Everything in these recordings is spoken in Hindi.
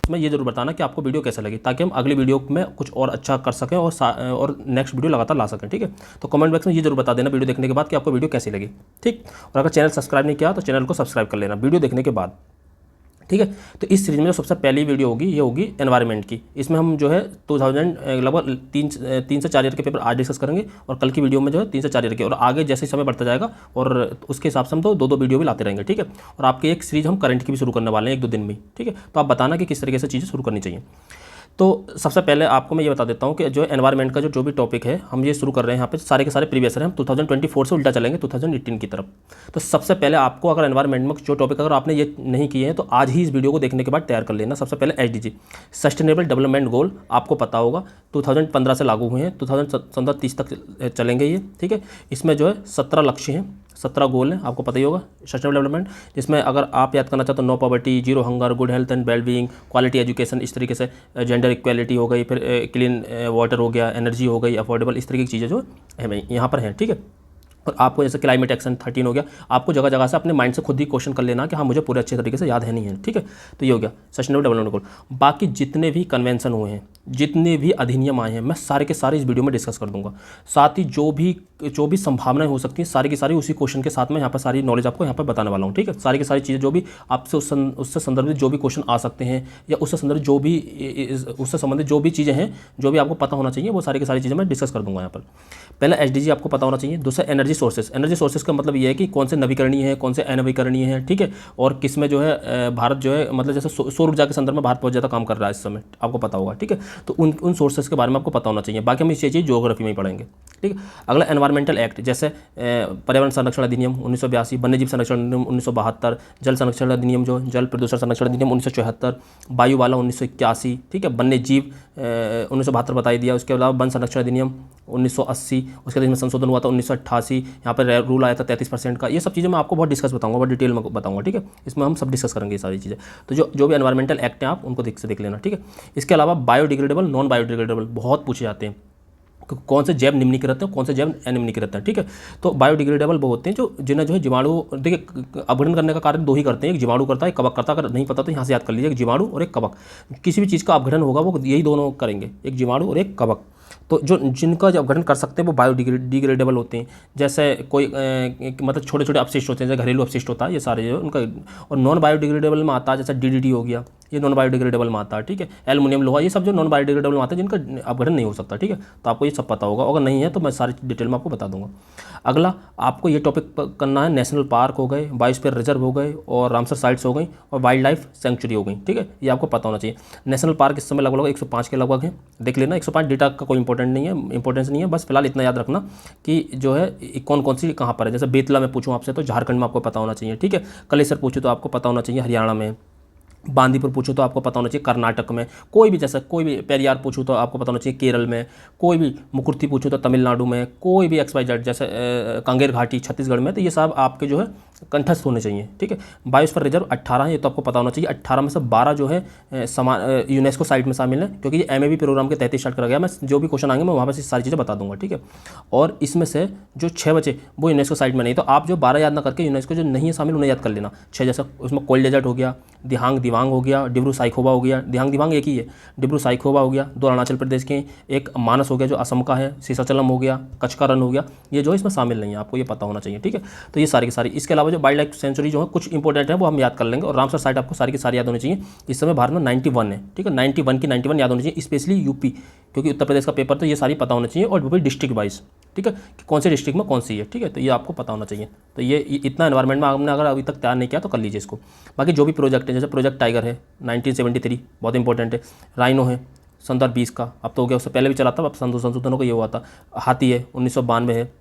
में ये जरूर बताना कि आपको वीडियो कैसा लगी, ताकि हम अगली वीडियो में कुछ और अच्छा कर सकें और नेक्स्ट वीडियो लगातार ला सकें। ठीक है, तो कमेंट बॉक्स में ये जरूर बता देना वीडियो देखने के बाद कि आपको वीडियो कैसी लगी। ठीक, और अगर चैनल सब्सक्राइब नहीं किया तो चैनल को सब्सक्राइब कर लेना वीडियो देखने के बाद। ठीक है, तो इस सीरीज में जो सबसे पहली वीडियो होगी ये होगी एनवायरनमेंट की। इसमें हम जो है 2000 लगभग 3 से 4 ईयर के पेपर आज डिस्कस करेंगे, और कल की वीडियो में जो है 3 से 4 ईयर के, और आगे जैसे समय बढ़ता जाएगा और उसके हिसाब से हम तो 2-2 वीडियो भी लाते रहेंगे। ठीक है, और आपकी एक सीरीज हम करंट की भी शुरू करने वाले हैं 1-2 दिन में। ठीक है, तो आप बताना कि किस तरीके से चीज़ें शुरू करनी चाहिए। तो सबसे पहले आपको मैं ये बता देता हूँ कि जो एनवायरनमेंट का जो भी टॉपिक है हम ये शुरू कर रहे हैं यहाँ पे, सारे के सारे प्रीवियस हैं, हम 2024 से उल्टा चलेंगे 2018 की तरफ। तो सबसे पहले आपको अगर एनवायरनमेंट में जो टॉपिक अगर आपने ये नहीं किए हैं तो आज ही इस वीडियो को देखने के बाद तैयार कर लेना। सबसे पहले SDG सस्टेनेबल डेवलपमेंट गोल आपको पता होगा 2015 से लागू हुए हैं, 2030 तक चलेंगे ये। ठीक है, इसमें जो है 17 लक्ष्य हैं, 17 गोल हैं, आपको पता ही होगा सस्टेनेबल डेवलपमेंट, जिसमें अगर आप याद करना चाहते हो no poverty, zero hunger, good health and wellbeing, quality education, इस तरीके से जेंडर इक्वालिटी हो गई, फिर क्लीन वाटर हो गया, एनर्जी हो गई, अफोर्डेबल, इस तरीके की चीज़ें जो है यहाँ पर हैं। ठीक है, और आपको जैसे क्लाइमेट एक्शन 13 हो गया, आपको जगह जगह से अपने माइंड से खुद ही क्वेश्चन कर लेना कि हाँ मुझे पूरे अच्छे तरीके से याद है नहीं है। ठीक है, तो ये हो गया सस्टेनेबल डेवलपमेंट गोल। बाकी जितने भी कन्वेंशन हुए हैं, जितने भी अधिनियम आए हैं, मैं सारे के सारे इस वीडियो में डिस्कस कर दूंगा। साथ ही जो भी संभावनाएं हो सकती हैं सारी की सारी उसी क्वेश्चन के साथ में यहाँ पर सारी नॉलेज आपको यहाँ पर बताने वाला हूँ। ठीक है, सारी की सारी चीज़ें जो भी आपसे उससे संदर्भित जो भी क्वेश्चन आ सकते हैं, या उससे संबंधित जो भी चीज़ें हैं, जो भी आपको पता होना चाहिए, वो सारी की सारी चीज़ें मैं डिस्कस कर दूंगा यहाँ पर। पहले SDG आपको पता होना चाहिए। दूसरा एनर्जी सोर्सेस। एनर्जी सोर्सेस का मतलब ये है कि कौन से नवीकरणीय है, कौन से अनवीकरणीय है। ठीक है, और किस में जो है भारत जो है, मतलब जैसे सौर ऊर्जा के संदर्भ में भारत बहुत ज़्यादा काम कर रहा है इस समय, आपको पता होगा। ठीक है, तो उन सोर्सेस के बारे में आपको पता होना चाहिए। बाकी हम इसी चीज़ ज्योग्राफी में ही पढ़ेंगे। ठीक है, अगला एनवायरमेंटल एक्ट, जैसे पर्यावरण संरक्षण अधिनियम 1982, वन्यजीव संरक्षण अधिनियम 1972, जल संरक्षण अधिनियम जो जल प्रदूषण संरक्षण अधिनियम 1974, वायु वाला 1981। ठीक है, वन्य जीव 1972 बता ही दिया। उसके अलावा वन संरक्षण अधिनियम 1980, उसके बाद इसमें संशोधन हुआ था 1988, यहाँ पर रूल आया था 33% का। ये सब चीज़ें मैं आपको बहुत डिस्कस बताऊंगा, बहुत डिटेल में बताऊंगा। ठीक है, इसमें हम सब डिस्कस करेंगे ये सारी चीज़ें। तो जो भी एनवायरमेंटल एक्ट हैं आप उनको देख लेना। ठीक है, इसके अलावा बायोडिग्रेडेबल, नॉन बायोडिग्रेडेबल बहुत पूछे जाते हैं, कौन से जैव निम्नीकृत हैं, कौन से जैव अनिम्नीकृत हैं। ठीक है, तो बायोडिग्रेडेबल वो होते हैं जिन्हें जो है जीवाणु, देखिए अपघटन करने का कार्य 2 ही करते हैं, एक जीवाणु करता है, एक कवक करता है। अगर नहीं पता तो यहाँ से याद कर लीजिए, एक जीवाणु और एक कवक। किसी भी चीज़ का अपघटन होगा वो यही दोनों करेंगे, एक जीवाणु और एक कवक। तो जिनका जब अपघटन कर सकते हैं वो बायोडिग्रेडेबल होते हैं। जैसे कोई मतलब छोटे छोटे अपशिष्ट होते हैं, जैसे घरेलू अपशिष्ट होता है, ये सारे जो उनका। और नॉन बायोडिग्रेडेबल में आता है जैसे DDT हो गया, ये नॉन बायोडिग्रेडेबल में आता है। ठीक है, एल्युमिनियम, लोहा, ये सब जो नॉन बायोडिग्रेडेबल में आते हैं, जिनका अपघटन नहीं हो सकता। ठीक है, तो आपको ये सब पता होगा, अगर नहीं है तो मैं सारी डिटेल में आपको बता दूंगा। अगला आपको ये टॉपिक करना है, नेशनल पार्क हो गए, बायोस्फीयर रिजर्व हो गए, और रामसर साइट्स हो गई, और वाइल्ड लाइफ सेंचुरी हो गई। ठीक है, ये आपको पता होना चाहिए। नेशनल पार्क इस समय लगभग 105 के लगभग है, देख लेना। 105 डेटा का कोई इंपॉर्टेंस नहीं है, बस फिलहाल इतना याद रखना कि जो है कौन कौन सी कहाँ पर है। जैसे बेतला में पूछूं आपसे तो झारखंड में आपको पता होना चाहिए। ठीक है, कलेसर पूछूं तो आपको पता होना चाहिए हरियाणा में, बांदीपुर पूछूं तो आपको पता होना चाहिए कर्नाटक में, कोई भी जैसा कोई भी पेरियार पूछूं तो आपको पता होना चाहिए केरल में, कोई भी मुकुर्ती पूछूं तो तमिलनाडु में, कोई भी XYZ जैसे कांगेर घाटी छत्तीसगढ़ में, तो ये सब आपके जो है कंठस्थ होने चाहिए। ठीक है, बायोस्फीयर रिजर्व 18 है, ये तो आपको पता होना चाहिए। 18 में से 12 जो है यूनेस्को साइट में शामिल है, क्योंकि ये MAB प्रोग्राम के तहत स्टार्ट करा गया। मैं जो भी क्वेश्चन आएंगे मैं वहाँ पर सारी चीज़ें बता दूंगा। ठीक है, और इसमें से जो 6 बचे वो यूनेस्को साइट में नहीं, तो आप जो 12 याद ना करके यूनेस्को जो नहीं है शामिल उन्हें याद कर लेना। 6 जैसा उसमें कोल डेजर्ट हो गया, दिबांग हो गया, डिब्रू साइखोवा हो गया, दिबांग एक ही है, डिब्रू साइखोवा हो गया, 2 अरुणाचल प्रदेश के, एक मानस हो गया जो असम का है, सीसाचलम हो गया, कच्छ का रन हो गया, ये जो इसमें शामिल नहीं है, आपको ये पता होना चाहिए। ठीक है, तो ये सारी की सारी। इसके अलावा जो वाइल्ड लाइफ सेंचुरी जो है कुछ इंपॉर्टेंट है वो हम याद कर लेंगे, और रामसर साइट आपको सारी की सारी याद होनी चाहिए। इस समय भारत में 91 है। ठीक है, 91 की 91 याद होनी चाहिए, स्पेशली यूपी, क्योंकि उत्तर प्रदेश का पेपर तो ये सारी पता होना चाहिए, और वो भी डिस्ट्रिक्ट वाइज। ठीक है, कि कौन से डिस्ट्रिक्ट में कौन सी है। ठीक है, तो ये आपको पता होना चाहिए। तो ये इतना एनवायरमेंट में आपने अगर अभी तक तैयार नहीं किया तो कर लीजिए इसको। बाकी जो भी प्रोजेक्ट है, जैसे प्रोजेक्ट टाइगर है 1973 बहुत इंपॉर्टेंट है, राइनो है सन 2020 का, अब तो हो गया, उससे पहले भी चला था, अब संशोधनों को ये हुआ था। हाथी है 1992 है,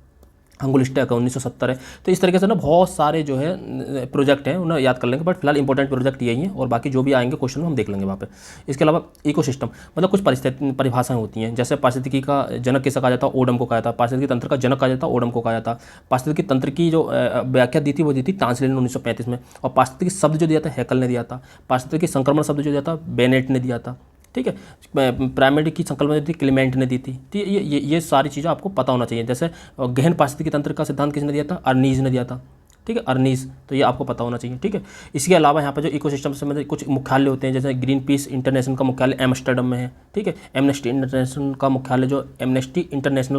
अंगुलिस्टैक 1970 है। तो इस तरीके से ना बहुत सारे जो है प्रोजेक्ट हैं उन्हें याद कर लेंगे, बट फिलहाल इंपॉर्टेंट प्रोजेक्ट यही हैं, और बाकी जो भी आएंगे क्वेश्चन हम देख लेंगे वहाँ पे। इसके अलावा इकोसिस्टम मतलब कुछ परिभाषाएं होती हैं, जैसे पारिस्थितिकी का जनक किसे कहा जाता है, ओडम को कहा जाता है। पारिस्थितिकी तंत्र का जनक कहा जाता है, ओडम को कहा जाता है। पारिस्थितिकी तंत्र की जो व्याख्या दी थी वो दी थी टांसले ने 1935 में, और पारिस्थितिकी शब्द जो दिया था हैकल ने दिया था। पारिस्थितिकी संक्रमण शब्द जो दिया था बेनेट ने दिया था। ठीक है, प्राइमरी की संकल्पना दी थी क्लेमेंट ने दी थी। तो ये सारी चीज़ें आपको पता होना चाहिए। जैसे गहन पारिस्थितिकी तंत्र का सिद्धांत किसने दिया था, अर्नीज ने दिया था। ठीक है, अर्नीस, तो ये आपको पता होना चाहिए। ठीक है, इसके अलावा यहाँ पर जो इकोसिस्टम से मतलब कुछ मुख्यालय होते हैं, जैसे ग्रीन पीस इंटरनेशनल का मुख्यालय एम्स्टर्डम में है। ठीक है, एमनेस्टी इंटरनेशनल का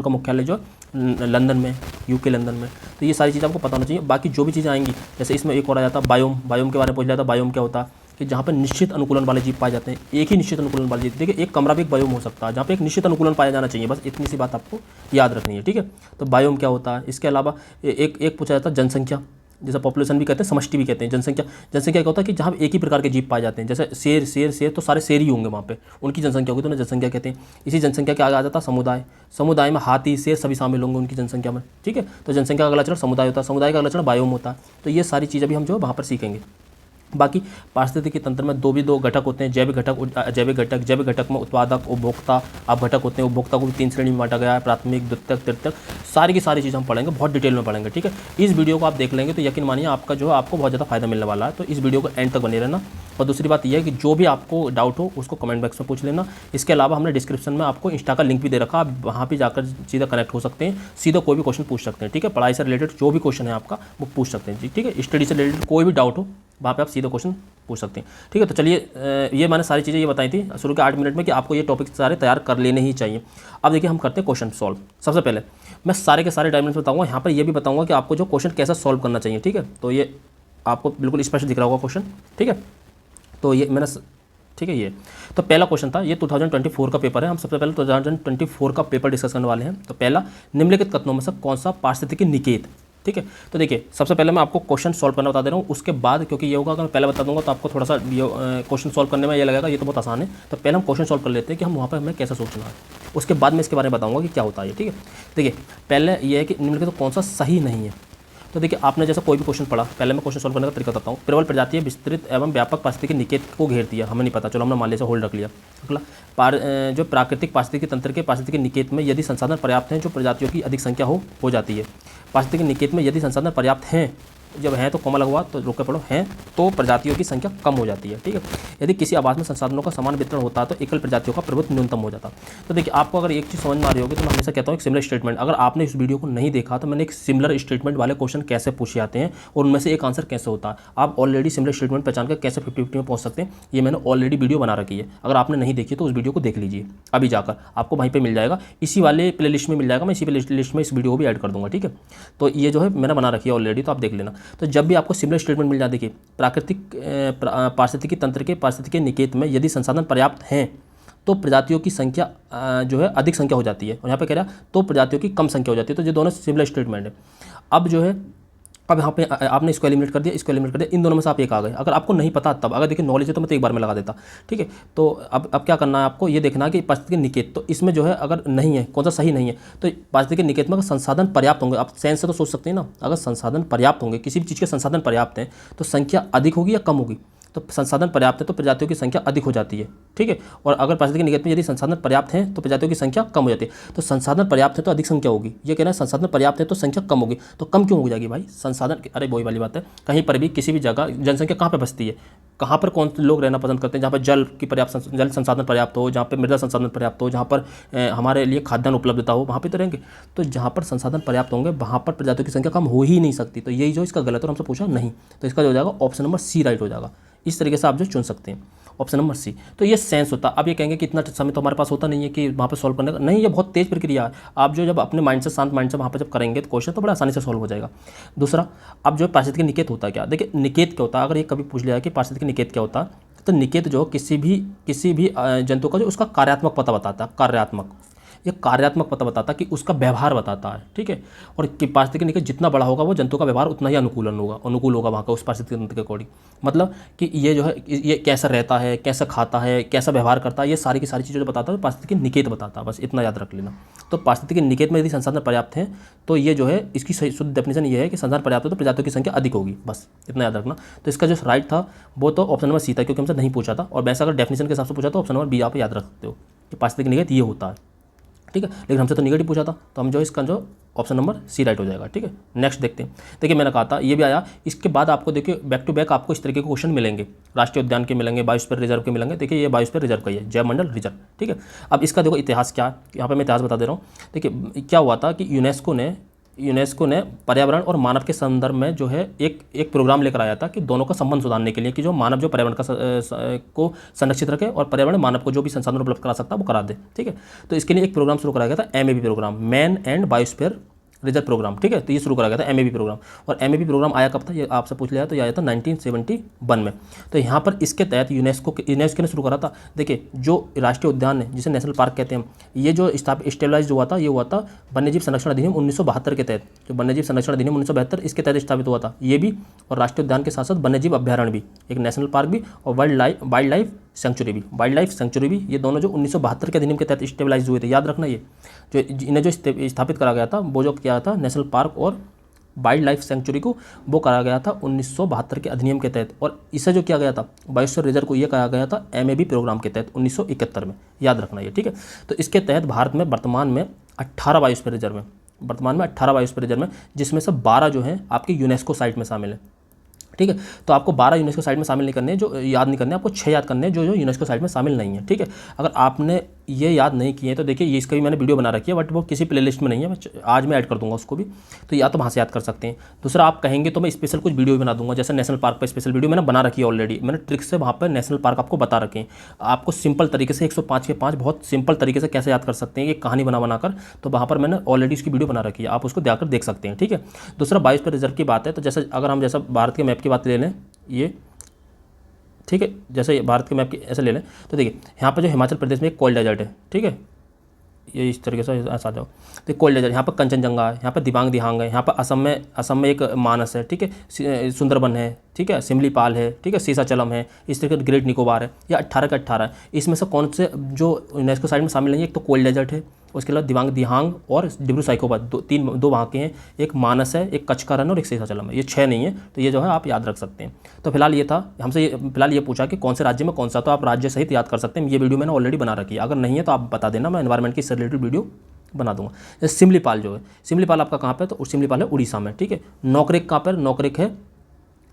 मुख्यालय जो लंदन में, यूके लंदन में। तो ये सारी चीज़ आपको पता होना चाहिए। बाकी जो भी चीज़ें आएंगी, जैसे इसमें एक और आ जाता है बायोम के बारे में पूछ लिया था। बायोम क्या होता है कि जहाँ पर निश्चित अनुकूलन वाले जीव पाए जाते हैं, एक ही निश्चित अनुकूलन वाले जीव। देखिए, एक कमरा भी एक बायोम हो सकता है जहाँ पे एक निश्चित अनुकूलन पाया जाना चाहिए, बस इतनी सी बात आपको याद रखनी है। ठीक है, तो बायोम क्या होता है। इसके अलावा एक पूछा जाता है जनसंख्या, जैसे पॉपुलेशन भी कहते हैं, समष्टि भी कहते हैं। जनसंख्या क्या होता है कि जहाँ एक ही प्रकार के जीव पाए जाते हैं, जैसे शेर तो सारे शेर ही होंगे वहाँ पे, उनकी जनसंख्या होगी तो उन्हें जनसंख्या कहते हैं। इसी जनसंख्या के आगे आ जाता है समुदाय में हाथी शेर सभी शामिल होंगे उनकी जनसंख्या में। ठीक है, तो जनसंख्या का अगला चरण समुदाय होता है, समुदाय का अगला चरण बायोम होता है। तो ये सारी चीज़ें भी हम जो वहाँ पर सीखेंगे। बाकी पारिस्थितिकी तंत्र में दो घटक होते हैं, जैविक घटक में उत्पादक, उपभोक्ता, अपघटक होते हैं। उपभोक्ता को भी 3 श्रेणी में बांटा गया है, प्राथमिक, द्वितीयक, तृतीयक। सारी की सारी चीज़ हम पढ़ेंगे, बहुत डिटेल में पढ़ेंगे। ठीक है, इस वीडियो को आप देख लेंगे तो यकीन मानिए आपको बहुत ज़्यादा फायदा मिलने वाला है। तो इस वीडियो को एंड तक बने रहना। और दूसरी बात यह है कि जो भी आपको डाउट हो उसको कमेंट बॉक्स में पूछ लेना। इसके अलावा हमने डिस्क्रिप्शन में आपको इंस्टा का लिंक भी दे रखा, आप वहाँ भी जाकर सीधा कनेक्ट हो सकते हैं, सीधा कोई भी क्वेश्चन पूछ सकते हैं। ठीक है, पढ़ाई से रिलेटेड जो भी क्वेश्चन है आपका वो पूछ सकते हैं जी। ठीक है, स्टडी से रिलेटेड कोई भी डाउट हो वहाँ पे आप सीधा क्वेश्चन पूछ सकते हैं। ठीक है, तो चलिए, ये मैंने सारी चीज़ें ये बताई थी शुरू के 8 मिनट में कि आपको ये टॉपिक सारे तैयार कर लेने ही चाहिए। अब देखिए हम करते हैं क्वेश्चन सॉल्व। सबसे पहले मैं सारे के सारे डायमेंशन बताऊंगा, यहाँ पर ये भी बताऊंगा कि आपको जो क्वेश्चन कैसे सॉल्व करना चाहिए। ठीक है, तो ये आपको बिल्कुल स्पष्ट दिख रहा होगा क्वेश्चन। ठीक है, तो ये मैंने ठीक है, ये तो पहला क्वेश्चन था, ये 2024 का पेपर है। हम सबसे पहले 2024 का पेपर डिस्कस करने वाले हैं। तो पहला, निम्नलिखित कथनों में से कौन सा पारिस्थितिकी निकेत। ठीक है, तो देखिए सबसे पहले मैं आपको क्वेश्चन सॉल्व करना बता दे रहा हूँ, उसके बाद क्योंकि ये होगा अगर मैं पहले बता दूंगा तो आपको थोड़ा सा क्वेश्चन सॉल्व करने में ये लगेगा ये तो बहुत आसान है। तो पहले हम क्वेश्चन सॉल्व कर लेते हैं कि हम वहाँ पर हमें कैसे सोचना है, उसके बाद मैं इसके बारे में बताऊँगा कि क्या होता है। ठीक है, देखिए पहले ये है कि निम्नलिखित कौन सा सही नहीं है। तो देखिए आपने जैसे कोई भी क्वेश्चन पढ़ा, पहले मैं क्वेश्चन सॉल्व करने का तरीका बताता हूँ। प्रबल प्रजातीय विस्तृत एवं व्यापक पारिस्थितिकी निकेत को घेरती है, हमें नहीं पता, चलो हमने मान लिया से होल्ड रख लिया। अगला, जो प्राकृतिक पारिस्थितिकी तंत्र के पारिस्थितिकी निकेत में यदि संसाधन पर्याप्त हैं, जो प्रजातियों की अधिक संख्या हो जाती है। पारिस्थितिकी निकेत में यदि संसाधन पर्याप्त हैं, जब हैं तो कॉमा लगवा तो रोक के पढ़ो, हैं तो प्रजातियों की संख्या कम हो जाती है। ठीक है, यदि किसी आवास में संसाधनों का समान वितरण होता है तो एकल प्रजातियों का प्रभुत्व न्यूनतम हो जाता। तो देखिए आपको अगर एक चीज़ समझ में आ रही होगी तो मैं हमेशा कहता हूँ एक सिमिलर स्टेटमेंट, अगर आपने इस वीडियो को नहीं देखा तो मैंने एक सिमिलर स्टेटमेंट वाले क्वेश्चन कैसे पूछे जाते हैं और उनमें से एक आंसर कैसे होता है, आप ऑलरेडी सिमिलर स्टेटमेंट पहचान कर कैसे 50-50 में पहुँच सकते हैं, ये मैंने ऑलरेडी वीडियो बना रखी है। अगर आपने नहीं देखी तो उस वीडियो को देख लीजिए अभी जाकर, आपको वहीं पर मिल जाएगा, इसी वाले प्ले लिस्ट में मिल जाएगा। मैं इसी प्ले लिस्ट में इस वीडियो को भी ऐड कर दूँगा। ठीक है, तो ये जो है मैंने बना रखी है ऑलरेडी, तो आप देख लेना। तो जब भी आपको सिमिलर स्टेटमेंट मिल जाती है, प्राकृतिक पारिस्थितिकी तंत्र के पारिस्थितिकी निकेत में यदि संसाधन पर्याप्त हैं तो प्रजातियों की संख्या जो है अधिक संख्या हो जाती है, और यहाँ पे कह रहा है तो प्रजातियों की कम संख्या हो जाती है। तो ये दोनों सिमिलर स्टेटमेंट है। अब जो है अब यहाँ पे आपने इसको एलिमिनेट कर दिया, इन दोनों में से आप एक आ गए। अगर आपको नहीं पता तब, अगर देखिए नॉलेज है तो मैं तो एक बार में लगा देता। ठीक है, तो अब क्या करना है आपको, ये देखना है कि पारिस्थितिकी निकेत, तो इसमें जो है अगर नहीं है, कौन सा सही नहीं है, तो पारिस्थितिकी निकेत में अगर संसाधन पर्याप्त होंगे, आप सेंस से तो सोच सकते हैं ना, अगर संसाधन पर्याप्त होंगे, किसी भी चीज़ के संसाधन पर्याप्त हैं तो संख्या अधिक होगी या कम होगी, तो संसाधन पर्याप्त है तो प्रजातियों की संख्या अधिक हो जाती है। ठीक है, और अगर पारिस्थितिकी निकेत में यदि संसाधन पर्याप्त हैं तो प्रजातियों की संख्या कम हो जाती है। तो संसाधन पर्याप्त है तो अधिक संख्या होगी, ये कहना है संसाधन पर्याप्त है तो संख्या कम होगी। तो कम क्यों हो जाएगी भाई, संसाधन, अरे वही वाली बात है, कहीं पर भी किसी भी जगह जनसंख्या कहाँ पर बसती है, कहाँ पर कौन लोग रहना पसंद करते हैं, जहाँ पर जल संसाधन पर्याप्त हो, जहाँ पर मृदा संसाधन पर्याप्त हो, जहाँ पर हमारे लिए खाद्यान्न उपलब्धता हो, वहाँ पर तो रहेंगे। तो जहाँ पर संसाधन पर्याप्त होंगे वहाँ पर प्रजातियों की संख्या कम हो ही नहीं सकती। तो यही जो इसका गलत और हमसे पूछा नहीं, तो इसका जो हो जाएगा ऑप्शन नंबर सी राइट हो जाएगा। इस तरीके से आप जो चुन सकते हैं ऑप्शन नंबर सी। तो ये सेंस होता है। अब ये कहेंगे कि इतना समय तो हमारे पास होता नहीं है कि वहाँ पे सॉल्व करने का, नहीं, ये बहुत तेज प्रक्रिया है। आप जो जब अपने माइंड से, शांत माइंड से वहाँ पे जब करेंगे तो क्वेश्चन तो बड़ा आसानी से सॉल्व हो जाएगा। दूसरा, अब जो पारिस्थितिकी निकेत होता है क्या, देखिए निकेत क्या होता है, अगर ये कभी पूछ लिया है कि पारिस्थितिकी निकेत क्या होता है, तो निकेत जो किसी भी जंतु का जो उसका कार्यात्मक पता बताता है, कार्यात्मक पता बताता कि उसका व्यवहार बताता है। ठीक है, और कि पारिस्थितिकी निकेत जितना बड़ा होगा वो जंतु का व्यवहार उतना ही अनुकूल होगा वहाँ का उस पारिस्थितिकी तंत्र के अकॉर्डिंग। मतलब कि ये जो है ये कैसा रहता है, कैसा खाता है, कैसा व्यवहार करता है, ये सारी की सारी चीज़ें जो बताता है पारिस्थितिकी निकेत बताता है, बस इतना याद रख लेना। तो पारिस्थितिकी निकेत में यदि संसाधन पर्याप्त हैं तो ये जो है इसकी सही शुद्ध डेफिनेशन ये है कि संसाधन पर्याप्त है तो प्रजातियों की संख्या अधिक होगी, बस इतना याद रखना। तो इसका जो राइट था वो तो ऑप्शन नंबर सी था, क्योंकि हमसे नहीं पूछा था, और वैसे अगर डेफिनेशन के हिसाब से पूछा तो ऑप्शन नंबर बी आप याद रख सकते हो कि पारिस्थितिकी निकेत ये होता है। ठीक है, लेकिन हमसे तो नेगेटिव पूछा था, तो हम जो इसका जो ऑप्शन नंबर सी राइट हो जाएगा। ठीक है, नेक्स्ट देखते हैं। देखिए मैंने कहा था ये भी आया, इसके बाद आपको देखिए बैक टू बैक आपको इस तरीके के क्वेश्चन मिलेंगे, राष्ट्रीय उद्यान के मिलेंगे, बायोस्फीयर रिजर्व के मिलेंगे। देखिए ये बायोस्फीयर रिजर्व का ही है, जैवमंडल रिजर्व। ठीक है, अब इसका देखो इतिहास क्या, यहाँ पे मैं इतिहास बता दे रहा हूँ। देखिए क्या हुआ था कि यूनेस्को ने यूनेस्को ने पर्यावरण और मानव के संदर्भ में जो है एक प्रोग्राम लेकर आया था कि दोनों का संबंध सुधारने के लिए, कि जो मानव जो पर्यावरण को संरक्षित रखे और पर्यावरण मानव को जो भी संसाधन उपलब्ध करा सकता है वो करा दे। ठीक है, तो इसके लिए एक प्रोग्राम शुरू कराया गया था, MAB program, man and biosphere reserve program. ठीक है, तो ये शुरू करा गया था MAB प्रोग्राम। और MAB प्रोग्राम आया कब था, ये आपसे पूछ लिया, तो ये आया था 1971 में। तो यहाँ पर इसके तहत यूनेस्को ने शुरू करा था। देखिए, जो राष्ट्रीय उद्यान है जिसे नेशनल पार्क कहते हैं, ये जो स्टेबलाइज हुआ था, ये हुआ था वन्यजीव संरक्षण अधिनियम 1972 के तहत। जो वन्यजीव संरक्षण अधिनियम 1972 इसके तहत स्थापित हुआ था ये भी, और राष्ट्रीय उद्यान के साथ साथ वन्यजीव अभ्यारण्य भी, एक नेशनल पार्क भी और वाइल्ड लाइफ सेंचुरी भी, ये दोनों जो 1972 के अधिनियम के तहत स्टेबलाइज हुए थे। याद रखना, ये जो इन्हें जो स्थापित करा गया था वो जो किया था नेशनल पार्क और वाइल्ड लाइफ सेंचुरी को, वो करा गया था 1972 के अधिनियम के तहत। और इसे जो किया गया था बायोस्फीयर रिजर्व को, ये करा गया था MAB प्रोग्राम के तहत 1971 में। याद रखना ये, ठीक है। तो इसके तहत भारत में वर्तमान में 18 बायोस्फीयर रिजर्व में, जिसमें से 12 जो हैं आपके यूनेस्को साइट में शामिल है। ठीक है, तो आपको 12 यूनेस्को साइट में शामिल नहीं करने, जो याद नहीं करने, आपको 6 याद करने हैं जो यूनेस्को साइट में शामिल नहीं है। ठीक है, अगर आपने ये याद नहीं किए तो देखिए, ये इसका भी मैंने वीडियो बना रखी है, बट वो किसी प्लेलिस्ट में नहीं है, आज मैं ऐड कर दूंगा उसको भी, तो या तो वहाँ से याद कर सकते हैं। दूसरा, आप कहेंगे तो मैं स्पेशल कुछ वीडियो भी बना दूंगा, जैसे नेशनल पार्क पर स्पेशल वीडियो मैंने बना रखी है ऑलरेडी, मैंने ट्रिक से वहाँ पर नेशनल पार्क आपको बता रखे हैं। आपको सिंपल तरीके से 105 के 5 बहुत सिंपल तरीके से कैसे याद कर सकते हैं, ये कहानी बनाकर, तो वहाँ पर मैंने ऑलरेडी उसकी वीडियो बना रखी है, आप उसको जाकर देख सकते हैं। ठीक है, दूसरा बायोस्फीयर रिजर्व की बात है, तो जैसे अगर हम जैसा भारत के मैप की बात ले लें, ये ठीक है, जैसे भारत के मैप की ऐसे ले लें, तो देखिए यहाँ पर जो हिमाचल प्रदेश में एक कोल्ड डेजर्ट है। ठीक है, ये इस तरीके से ऐसा जाओ, तो कोल्ड डेजर्ट, यहाँ पर कंचनजंगा है, यहाँ पर दिबांग दिहांग है, यहाँ पर असम में एक मानस है। ठीक है, सुंदरबन है, ठीक है, सिमलीपाल है, ठीक है, सीसाचलम है, इस तरीके ग्रेट निकोबार है। या 18 का 18 है। इसमें से कौन से जो यूनेस्को साइट में शामिल नहीं है, एक तो कोल्ड डेजर्ट है, उसके अलावा दिबांग दिहांग और डिब्रू साइखोवा, दो वहाँ के हैं, एक मानस है, एक कच्छ का रण और एक सीसाचलम है। ये 6 नहीं है, तो ये जो है आप याद रख सकते हैं। तो फिलहाल ये था, हमसे फिलहाल ये पूछा कि कौन से राज्य में कौन सा, तो आप राज्य सहित याद कर सकते हैं। ये वीडियो मैंने ऑलरेडी बना रखी है, अगर नहीं है तो आप बता देना, मैं एनवायरमेंट की इससे रिलेटेड वीडियो बना दूंगा। जैसे सिमलीपाल जो है, सिमलीपाल आपका कहाँ पे है, तो सिमलीपाल है उड़ीसा में। ठीक है, नौकरेक कहाँ पर, नौकरेक है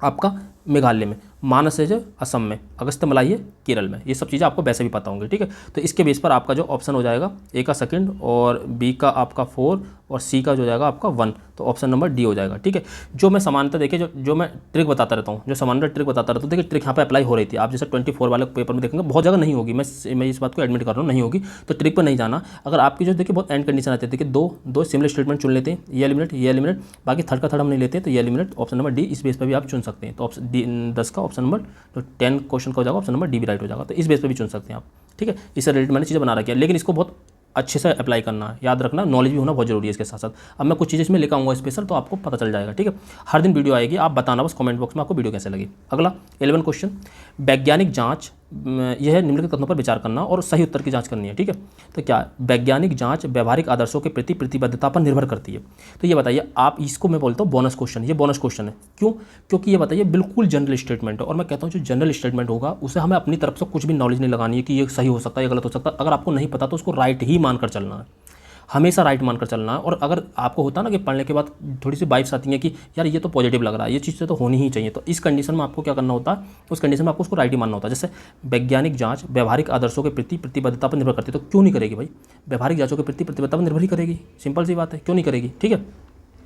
आपका मेघालय में, मानस है जो असम में, अगस्त्यमलाई है केरल में। ये सब चीज़ें आपको वैसे भी पता होंगी। ठीक है, तो इसके बेस पर आपका जो ऑप्शन हो जाएगा, A का 2 और B का आपका 4 और C का जो जाएगा आपका 1, तो ऑप्शन नंबर D हो जाएगा। ठीक है, जो मैं समानता देखिए, जो मैं ट्रिक बताता रहता हूँ, जो समानता ट्रिक बताता रहता हूँ, देखिए ट्रिक यहाँ पे अप्लाई हो रही थी। आप जैसे 24 वाले पेपर में देखेंगे बहुत जगह नहीं होगी, मैं इस बात को एडमिट कर रहा हूँ, नहीं होगी, तो ट्रिक पर नहीं जाना। अगर आपकी जो देखिए बहुत एंड कंडीशन आती है, देखिए दो सिमिलर स्टेटमेंट चुन लेते हैं, ये एलिमिनेट, बाकी थर्ड का थर्ड हम नहीं लेते, तो ये एलिमिनेट, ऑप्शन नंबर D, इस बेस पर भी आप चुन सकते हैं। तो ऑप्शन 10 का ऑप्शन नंबर, तो 10 क्वेश्चन का हो जाएगा, ऑप्शन नंबर D भी राइट हो जाएगा। तो इस बेस पे भी चुन सकते हैं आप। ठीक है, इससे रिलेटेड मैंने चीज़ें बना रखी है, लेकिन इसको बहुत अच्छे से अप्लाई करना है, याद रखना, नॉलेज भी होना बहुत जरूरी है इसके साथ साथ। अब मैं कुछ चीज़ें इसमें लेकर आऊँगा स्पेशल, तो आपको पता चल जाएगा। ठीक है, हर दिन वीडियो आएगी, आप बताना बस कमेंट बॉक्स में आपको वीडियो कैसे लगी। अगला 11 क्वेश्चन, वैज्ञानिक जांच, यह है निम्नलिखित कथनों पर विचार करना और सही उत्तर की जांच करनी है। ठीक है, तो क्या वैज्ञानिक जांच व्यवहारिक आदर्शों के प्रति प्रतिबद्धता पर निर्भर करती है। तो ये बताइए आप, इसको मैं बोलता हूँ बोनस क्वेश्चन, ये बोनस क्वेश्चन है। क्यों? क्योंकि ये बताइए बिल्कुल जनरल स्टेटमेंट है, और मैं कहता हूँ जो जनरल स्टेटमेंट होगा उसे हमें अपनी तरफ से कुछ भी नॉलेज नहीं लगानी है कि ये सही हो सकता है, ये गलत हो सकता है। अगर आपको नहीं पता तो उसको राइट ही मानकर चलना है, हमेशा राइट मानकर चलना है। और अगर आपको होता ना कि पढ़ने के बाद थोड़ी सी वाइब्स आती हैं कि यार ये तो पॉजिटिव लग रहा है, ये चीज़ तो होनी ही चाहिए, तो इस कंडीशन में आपको क्या करना होता है, उस कंडीशन में आपको उसको राइट ही मानना होता है। जैसे वैज्ञानिक जांच व्यवहारिक आदर्शों के प्रति प्रतिबद्धता पर निर्भर करती है, तो क्यों नहीं करेगी भाई, व्यवहारिक जांचों के प्रति प्रतिबद्धता पर निर्भर ही करेगी, सिंपल सी बात है, क्यों नहीं करेगी। ठीक है,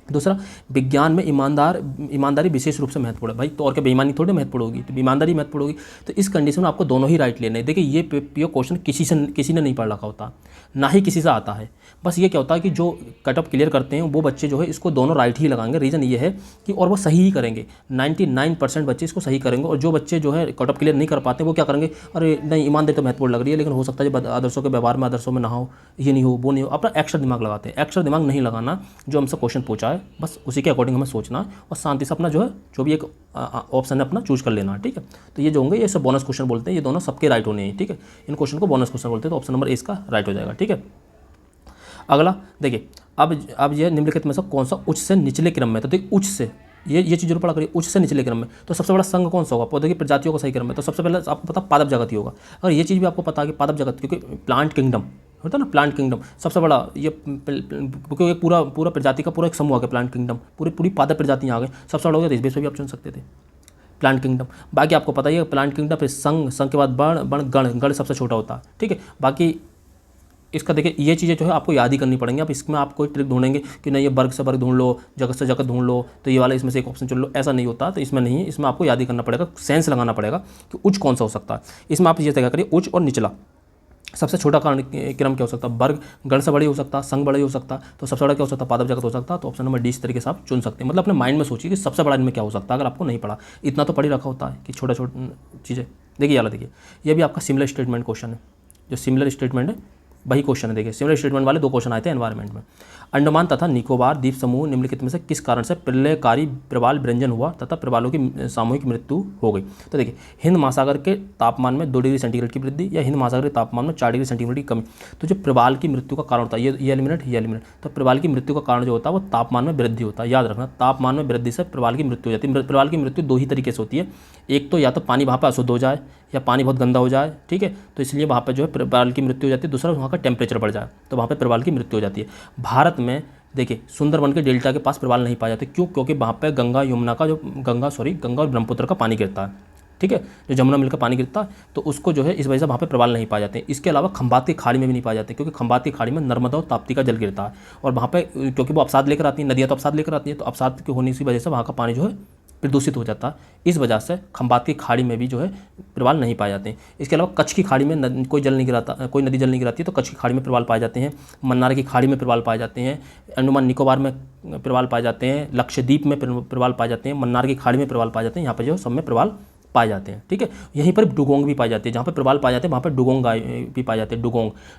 दूसरा, विज्ञान में ईमानदारी विशेष रूप से महत्वपूर्ण है भाई, तो और क्या बेईमानी थोड़ी महत्वपूर्ण होगी, तो ईमानदारी महत्वपूर्ण होगी। तो इस कंडीशन में आपको दोनों ही राइट लेने हैं। देखिए ये क्वेश्चन किसी ने नहीं पढ़ रखा होता, ना ही किसी से आता है। बस ये क्या होता है कि जो कट ऑफ क्लियर करते हैं वो बच्चे जो है इसको दोनों राइट ही लगाएंगे। रीज़न ये है कि और वो सही ही करेंगे, 99% बच्चे इसको सही करेंगे। और जो बच्चे जो है कट ऑफ क्लियर नहीं कर पाते वो क्या करेंगे, अरे नहीं ईमानदारी तो महत्वपूर्ण लग रही है, लेकिन हो सकता है आदर्शों के व्यवहार में आदर्शों में ना हो, ये नहीं हो, वो नहीं हो। अपना एक्स्ट्रा दिमाग लगाते हैं, एक्स्ट्रा दिमाग नहीं लगाना, जो हमसे क्वेश्चन पूछा है बस उसी के अकॉर्डिंग हमें सोचना है और शांति से अपना जो है जो भी एक ऑप्शन है अपना चूज कर लेना है। ठीक है, तो ये जो होंगे ये सब बोनस क्वेश्चन बोलते हैं, ये दोनों सबके राइट होने हैं। ठीक है, इन क्वेश्चन को बोनस क्वेश्चन बोलते हैं, तो ऑप्शन नंबर A इसका राइट हो जाएगा। ठीक है, अगला देखिए, अब ये निम्नलिखित में से कौन सा उच्च से निचले क्रम में, तो देखिए उच्च से ये चीज़ जरूर पढ़ा करिए, उच्च से निचले क्रम में। तो सबसे बड़ा संघ कौन सा होगा, पौधे की प्रजातियों का सही क्रम में, तो सबसे पहले आपको पता पादप जगत ही होगा। अगर ये चीज़ भी आपको पता है कि पादप जगत, क्योंकि प्लांट किंगडम होता है ना, प्लांट किंगडम सबसे बड़ा, ये क्योंकि एक पूरा प्रजाति का पूरा एक समूह आ गया प्लांट किंगडम, पूरी पादप प्रजातियाँ आ गई, सबसे बड़ा हो गया, तो इस बेस पर भी आप चुन सकते थे प्लांट किंगडम। बाकी आपको पता ही है प्लांट किंगडम, फिर संघ के बाद बण, गण सबसे छोटा होता है। ठीक है, बाकी इसका देखिए ये चीज़ें जो है आपको याद ही करनी पड़ेंगी। अब इसमें आप कोई ट्रिक ढूंढेंगे कि नहीं ये वर्ग से वर्ग ढूंढ लो, जगत से जगत ढूंढ लो, तो ये वाला इसमें से एक ऑप्शन चुन लो, ऐसा नहीं होता। तो इसमें नहीं है, इसमें आपको याद ही करना पड़ेगा, सेंस लगाना पड़ेगा कि उच्च कौन सा हो सकता है। इसमें आप ये तय करिए उच्च और निचला। सबसे छोटा कारण क्रम क्या हो सकता है, वर्ग गण से बड़ी हो सकता है, संघ बड़ा ही हो सकता है, तो सबसे बड़ा क्या हो सकता है, पादप जगत हो सकता है। तो ऑप्शन नंबर डी इस तरीके से आप चुन सकते हैं। मतलब अपने माइंड में सोचिए कि सबसे बड़ा इनमें क्या हो सकता है। अगर आपको नहीं पढ़ा, इतना तो पढ़ ही रखा होता है कि छोटा छोटा चीज़ें। देखिए याला देखिए, ये भी आपका सिमिलर स्टेटमेंट क्वेश्चन है। जो सिमिलर स्टेटमेंट है वही क्वेश्चन है। देखिए सिमिलर स्टेटमेंट वाले 2 क्वेश्चन आए थे एनवायरमेंट में। अंडमान तथा निकोबार द्वीप समूह निम्नलिखित में से किस कारण से प्रलयकारी प्रवाल व्यंजन हुआ तथा प्रवालों की सामूहिक मृत्यु हो गई। तो देखिए हिंद महासागर के तापमान में 2 डिग्री सेंटीग्रेड की वृद्धि या हिंद महासागर के तापमान में 4 डिग्री सेंटीग्रेड की कमी। तो जो प्रवाल की मृत्यु का कारण होता है, ये एलिमिनेट। तो प्रवाल की मृत्यु का कारण जो होता है वो तापमान में वृद्धि होता है। याद रखना, तापमान में वृद्धि से प्रवाल की मृत्यु हो जाती है। प्रवाल की मृत्यु 2 ही तरीके से होती है। एक तो या तो पानी वहाँ पर अशुद्ध हो जाए या पानी बहुत गंदा हो जाए, ठीक है, तो इसलिए वहाँ पर जो है प्रवाल की मृत्यु हो जाती है। दूसरा वहाँ का टेम्परेचर बढ़ जाए तो वहाँ पर प्रवाल की मृत्यु हो जाती है। भारत में देखिए सुंदरबन के डेल्टा के पास प्रवाल नहीं पाए जाते। क्यों? क्योंकि वहाँ पे गंगा और ब्रह्मपुत्र का पानी गिरता है, ठीक है, जो जमुना मिलकर पानी गिरता है, तो उसको जो है इस वजह से वहाँ पे प्रवाल नहीं पाए जाते। इसके अलावा खंबात की खाड़ी में भी नहीं पाए जाते, क्योंकि खंबात की खाड़ी में नर्मदा और ताप्ती का जल गिरता है, और वहाँ पे क्योंकि वो अवसाद लेकर आती हैं, नदियाँ तो अवसाद लेकर आती हैं, तो अवसाद के होने की वजह से वहाँ का पानी जो है प्रदूषित हो जाता है। इस वजह से खंबात की खाड़ी में भी जो है प्रवाल नहीं पाए जाते हैं। इसके अलावा कच्छ की खाड़ी में कोई जल नहीं गिराता, कोई नदी जल नहीं गिराती, तो कच्छ की खाड़ी में प्रवाल पाए जाते हैं। मन्नार की खाड़ी में प्रवाल पाए जाते हैं। अंडमान निकोबार में प्रवाल पाए जाते हैं। लक्षद्वीप में प्रवाल पाए जाते हैं। मन्नार की खाड़ी में प्रवाल पाए जाते हैं। यहाँ पर जो सब में प्रवाल पाए जाते हैं, ठीक है। यहीं पर डुगोंग भी पाई जाती है। जहाँ पर प्रवाल पाए जाते हैं वहाँ पर डुगोंग गाय भी पाए जाते हैं।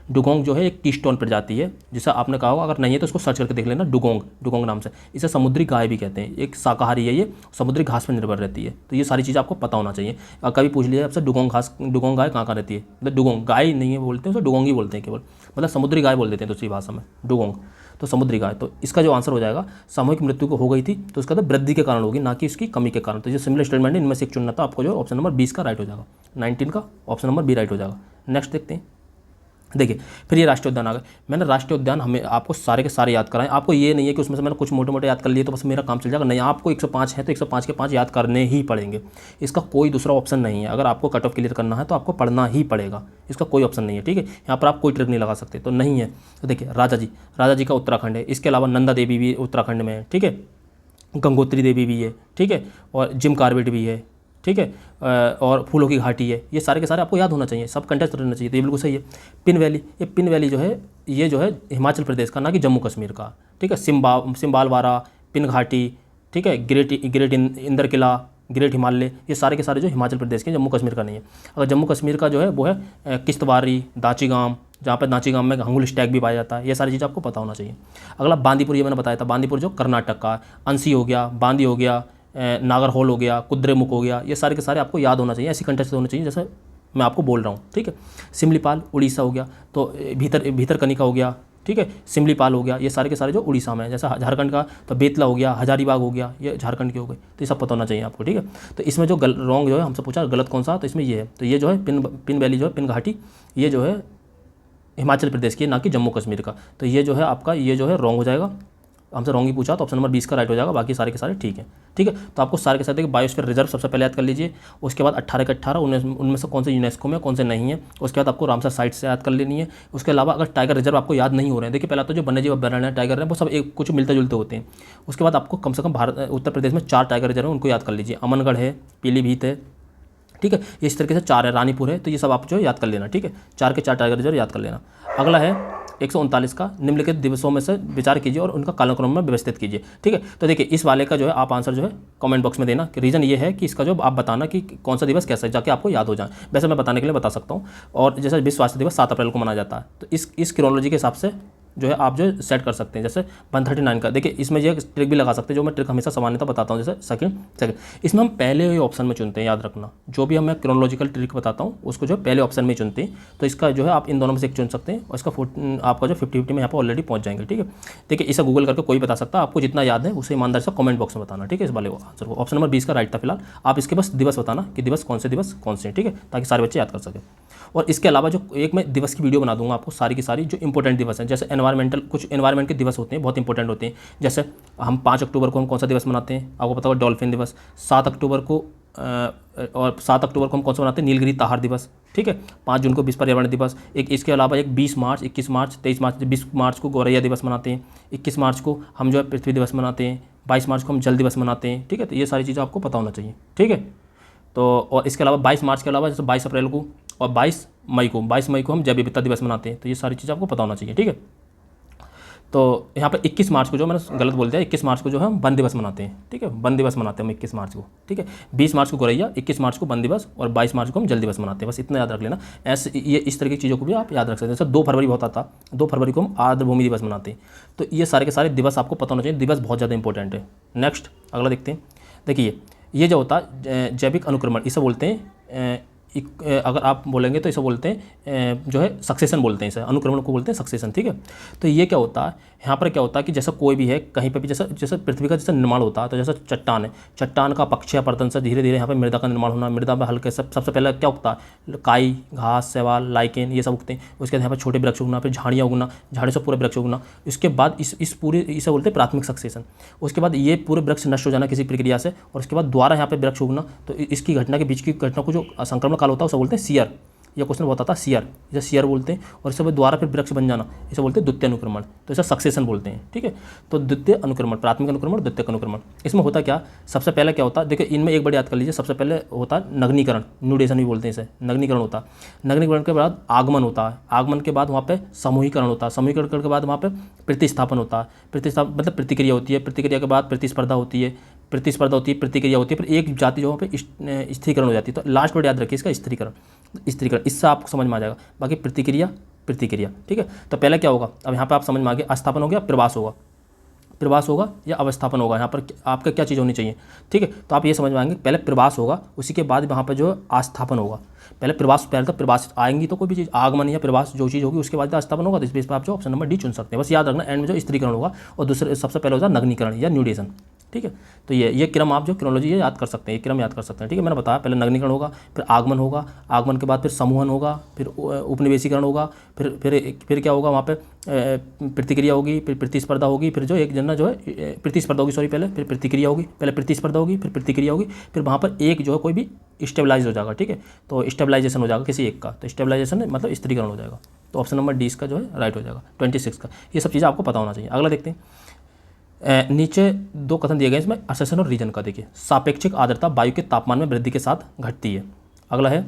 डुगोंग जो है एक कीस्टोन प्रजाति है, जिसे आपने कहा होगा, अगर नहीं है तो उसको सर्च करके देख लेना, डुगोंग नाम से। इसे समुद्री गाय भी कहते हैं। एक शाकाहारी है, ये समुद्री घास पर निर्भर रहती है। तो ये सारी चीज़ें आपको पता होना चाहिए। कभी पूछ लिया आपसे डुगोंग गाय कहाँ रहती है, मतलब डुगोंग गाय नहीं है बोलते हैं, तो डुगोंग ही बोलते हैं केवल, मतलब समुद्री गाय बोल देते हैं दूसरी भाषा में, डुगोंग, तो समुद्री गाय। तो इसका जो आंसर हो जाएगा, सामूहिक मृत्यु को हो गई थी तो उसका तो वृद्धि के कारण होगी, ना कि उसकी कमी के कारण। तो जो सिमिलर स्टेटमेंट है इनमें से एक चुनना था आपको, जो ऑप्शन नंबर 20 का राइट हो जाएगा। 19 का ऑप्शन नंबर बी राइट हो जाएगा। नेक्स्ट देखते हैं। देखिए फिर ये राष्ट्रीय उद्यान आ गए। मैंने राष्ट्रीय उद्यान हमें आपको सारे के सारे याद कराएं। आपको ये नहीं है कि उसमें से मैंने कुछ मोटे मोटे याद कर लिए तो बस मेरा काम चल जाएगा, नहीं, आपको 105 है तो 105 के 5 याद करने ही पड़ेंगे। इसका कोई दूसरा ऑप्शन नहीं है। अगर आपको कट ऑफ क्लियर करना है तो आपको पढ़ना ही पड़ेगा, इसका कोई ऑप्शन नहीं है, ठीक है। यहाँ पर आप कोई ट्रिक नहीं लगा सकते, तो नहीं है। तो देखिए राजा जी का उत्तराखंड है। इसके अलावा नंदा देवी भी उत्तराखंड में है, ठीक है, गंगोत्री देवी भी है, ठीक है, और जिम कार्बेट भी है, ठीक है, और फूलों की घाटी है। ये सारे के सारे आपको याद होना चाहिए, सब कंटेस्ट रहना चाहिए। तो ये बिल्कुल सही है। पिन वैली जो है ये जो है हिमाचल प्रदेश का, ना कि जम्मू कश्मीर का, ठीक है। सिम्बालवारा, पिन घाटी, ठीक है, ग्रेट इंदर किला, ग्रेट हिमालय, ये सारे के सारे जो हिमाचल प्रदेश के, जम्मू कश्मीर का नहीं है। अगर जम्मू कश्मीर का जो है वो है किश्तवाड़ी, दाचीगाम, जहाँ पर दाचीगाम में हंगुल स्टैग भी पाया जाता है। ये सारी चीज़ें आपको पता होना चाहिए। अगला बांदीपुर, ये मैंने बताया था, बांदीपुर जो कर्नाटक का, अंसी हो गया, बांदी हो गया, नागरहोल हो गया, कुद्रेमुख हो गया, ये सारे के सारे आपको याद होना चाहिए, ऐसी कंटेस्ट होना चाहिए जैसे मैं आपको बोल रहा हूँ, ठीक है। सिमलीपाल उड़ीसा हो गया, तो भीतरकनिका हो गया, ठीक है, सिमलीपाल हो गया, ये सारे के सारे जो उड़ीसा में है। जैसा झारखंड का तो बेतला हो गया, हजारीबाग हो गया, ये झारखंड के हो गए। तो ये सब पता होना चाहिए आपको, ठीक है। तो इसमें जो रॉन्ग जो है हमसे पूछा गलत कौन सा, तो इसमें ये है। तो ये जो है पिन वैली जो है, पिन घाटी, ये जो है हिमाचल प्रदेश की, ना कि जम्मू कश्मीर का। तो ये जो है आपका, ये जो है रॉन्ग हो जाएगा। हमसे रॉन्ग ही पूछा तो ऑप्शन नंबर 20 का राइट हो जाएगा, बाकी सारे के सारे ठीक है, ठीक है। तो आपको सारे के साथ बायोस्फीयर रिजर्व सबसे पहले याद कर लीजिए। उसके बाद 18 के 18 उनमें से कौन से यूनेस्को में, कौन से नहीं है। उसके बाद आपको रामसर साइट से याद कर लेनी है। उसके अलावा अगर टाइगर रिजर्व आपको याद नहीं हो रहे हैं, देखिए पहला तो जो वन्यजीव अभ्यारण्य टाइगर है वो सब एक कुछ मिलते जुलते होते हैं। उसके बाद आपको कम से कम उत्तर प्रदेश में 4 टाइगर रिजर्व है, उनको याद कर लीजिए। अमनगढ़ है, पीलीभीत है, ठीक है, इस तरीके से 4 है, रानीपुर है। तो ये सब आप जो याद कर लेना, ठीक है, 4 के 4 टाइगर रिजर्व याद कर लेना। अगला है 139 का, निम्नलिखित दिवसों में से विचार कीजिए और उनका कालक्रम में व्यवस्थित कीजिए, ठीक है। तो देखिए इस वाले का जो है आप आंसर जो है कमेंट बॉक्स में देना। कि रीज़न ये है कि इसका जो आप बताना कि कौन सा दिवस कैसा है, जाके आपको याद हो जाए। वैसे मैं बताने के लिए बता सकता हूँ। और जैसे विश्व स्वास्थ्य दिवस 7 अप्रैल को मनाया जाता है, तो इस क्रोनोलॉजी के हिसाब से जो है आप जो सेट कर सकते हैं। जैसे 139 का देखिए, इसमें ये ट्रिक भी लगा सकते हैं, जो मैं ट्रिक हमेशा सामान्यतः बताता हूँ। जैसे सेकंड इसमें हम पहले ही ऑप्शन में चुनते हैं, याद रखना। जो भी मैं क्रोनोलॉजिकल ट्रिक बताता हूँ उसको जो पहले ऑप्शन में चुनते हैं। तो इसका जो है आप इन दोनों में से एक चुन सकते हैं, और इसका आपका जो 50-50 में यहाँ पर ऑलरेडी पहुँच जाएंगे, ठीक है। देखिए इसे गूगल करके कोई बता सकता है, आपको जितना याद है उसे ईमानदारी से कमेंट बॉक्स में बताना, ठीक है। इस वाले आंसर को ऑप्शन नंबर 20 का राइट था फिलहाल। आप इसके बस दिवस बताना कि दिवस कौन से, ठीक है, ताकि सारे बच्चे याद कर सकें। और इसके अलावा जो एक मैं दिवस की वीडियो बना दूंगा आपको, सारी की सारी जो इंपॉर्टेंट दिवस हैं। जैसे कुछ एनवायरमेंट के दिवस होते हैं, बहुत इंपॉर्टेंट होते हैं। जैसे हम 5 अक्टूबर को हम कौन सा दिवस मनाते हैं, आपको पता होगा, डॉल्फिन दिवस। 7 अक्टूबर को और 7 अक्टूबर को हम कौन सा मनाते हैं, नीलगिरी ताहार दिवस, ठीक है। 5 जून को विश्व पर्यावरण दिवस, एक इसके अलावा एक 20 मार्च, 21 मार्च, 23 मार्च, 20 मार्च को गौरैया दिवस मनाते हैं, 21 मार्च को हम जो है पृथ्वी दिवस मनाते हैं, 22 मार्च को हम जल दिवस मनाते हैं, ठीक है। तो ये सारी चीज़ें आपको पता होना चाहिए, ठीक है। तो और इसके अलावा 22 मार्च के अलावा जैसे 22 अप्रैल को और 22 मई को हम जैव विविधता दिवस मनाते हैं। तो ये सारी चीज़ें आपको पता होना चाहिए, ठीक है। तो यहाँ पर 21 मार्च को जो मैंने गलत बोल दिया, 21 मार्च को जो है हम वन दिवस मनाते हैं, ठीक है। वन दिवस मनाते हैं हम 21 मार्च को, ठीक है। 20 मार्च को गौरैया, 21 मार्च को वन दिवस और 22 मार्च को हम जल दिवस मनाते हैं। बस इतना याद रख लेना। ऐसे ये इस तरह की चीज़ों को भी आप याद रख सकते हैं। जैसे 2 फरवरी बहुत आता, 2 फरवरी को हम आर्द्रभूमि दिवस मनाते हैं। तो ये सारे के सारे दिवस आपको पता होना चाहिए। दिवस बहुत ज़्यादा इंपॉर्टेंट है। नेक्स्ट अगला देखते हैं। देखिए ये जो होता है जैविक अनुक्रमण, इसे बोलते हैं अगर आप बोलेंगे तो इसे बोलते हैं जो है सक्सेशन बोलते हैं, इसे अनुक्रमण को बोलते हैं सक्सेशन, ठीक है। तो ये क्या होता है, यहाँ पर क्या होता है कि जैसा कोई भी है कहीं पर भी जैसे पृथ्वी का जैसा निर्माण होता है, तो जैसा चट्टान है, चट्टान का अपक्षय अपरदन से धीरे धीरे यहाँ पर मृदा का निर्माण होना। मृदा में हल्के सबसे पहले क्या उगता है, काई, घास, शैवाल, लाइकेन, ये सब उगते हैं। उसके बाद यहाँ पर छोटे वृक्ष उगना, फिर झाड़ियाँ उगना, झाड़ियों से पूरे वृक्ष उगना। इसके बाद इस पूरे इसे बोलते हैं प्राथमिक सक्सेशन। उसके बाद ये पूरे वृक्ष नष्ट हो जाना किसी प्रक्रिया से, और उसके बाद दोबारा यहाँ पर वृक्ष उगना। तो इसकी घटना के बीच की घटना को जो संक्रमण काल होता है उसे बोलते हैं सीयर। ये क्वेश्चन बहुत आता है, सीयर, इसे सीयर बोलते हैं। और इससे दोबारा फिर वृक्ष बन जाना, इसे बोलते हैं द्वितीय अनुक्रमण। तो इसे सक्सेशन बोलते हैं, ठीक है। तो द्वितीय अनुक्रमण, प्राथमिक अनुक्रमण, द्वितीय अनुक्रमण। इसमें होता क्या, सबसे पहले क्या होता है, देखिए इनमें एक बार याद कर लीजिए। सबसे पहले होता है नग्नीकरण, न्यूडेशन भी बोलते हैं इसे, नग्नीकरण होता है। नग्नीकरण के बाद आगमन होता है, आगमन के बाद वहाँ पे समूहीकरण होता है, समूहीकरण के बाद वहाँ पे प्रतिस्थापन होता है, प्रतिस्थापन मतलब प्रतिक्रिया होती है, प्रतिक्रिया के बाद प्रतिस्पर्धा होती है, प्रतिस्पर्धा होती है, प्रतिक्रिया होती है, फिर एक जाति जो वहाँ पे स्थिरीकरण हो जाती है। तो लास्ट वर्ड याद रखिए इसका, स्थिरीकरण, स्थिरीकरण, इससे आपको समझ में आ जाएगा। बाकी प्रतिक्रिया, प्रतिक्रिया, ठीक है। तो पहले क्या होगा, अब यहाँ पे आप समझ में आ गए, अस्थापन हो गया, प्रवास होगा, प्रवास होगा या अवस्थापन होगा। यहाँ पर आपका क्या चीज़ होनी चाहिए, ठीक है। तो आप ये समझ में आएंगे, पहले प्रवास होगा, उसी के बाद वहाँ पर जो है आस्थापन होगा। पहले प्रवास, पहले तो प्रवास आएंगी तो कोई भी चीज़, आगमन या प्रवास जो चीज़ होगी, उसके बाद आस्थापन होगा। तो इस बेस पर आप जो ऑप्शन नंबर डी चुन सकते हैं। बस याद रखना, एंड में जो स्त्रीकरण होगा और दूसरे सबसे पहले होता है नग्नीकरण या न्यूडेशन, ठीक है। तो ये क्रम आप जो क्रोनोलॉजी ये याद कर सकते हैं, ये क्रम याद कर सकते हैं, ठीक है। मैंने बताया पहले नग्नीकरण होगा, फिर आगमन होगा, आगमन के बाद फिर समूहन होगा, फिर उपनिवेशीकरण होगा, फिर क्या होगा वहाँ पे प्रतिक्रिया होगी, फिर प्रतिस्पर्धा होगी, फिर जो एक जना जो है प्रतिस्पर्धा होगी, सॉरी, पहले फिर प्रतिक्रिया होगी, पहले प्रतिस्पर्धा होगी, फिर प्रतिक्रिया होगी, फिर वहाँ पर एक जो है कोई भी स्टेबलाइज हो जाएगा, ठीक है। तो स्टेबलाइजेशन हो जाएगा किसी एक का, तो स्टेबलाइजेशन मतलब स्त्रीकरण हो जाएगा। तो ऑप्शन नंबर डी इसका जो है राइट हो जाएगा, 26 का। ये सब चीज़ें आपको पता होना चाहिए। अगला देखते हैं। नीचे 2 कथन दिए गए इसमें असर्शन और रीजन का। देखिए सापेक्षिक आर्द्रता वायु के तापमान में वृद्धि के साथ घटती है। अगला है,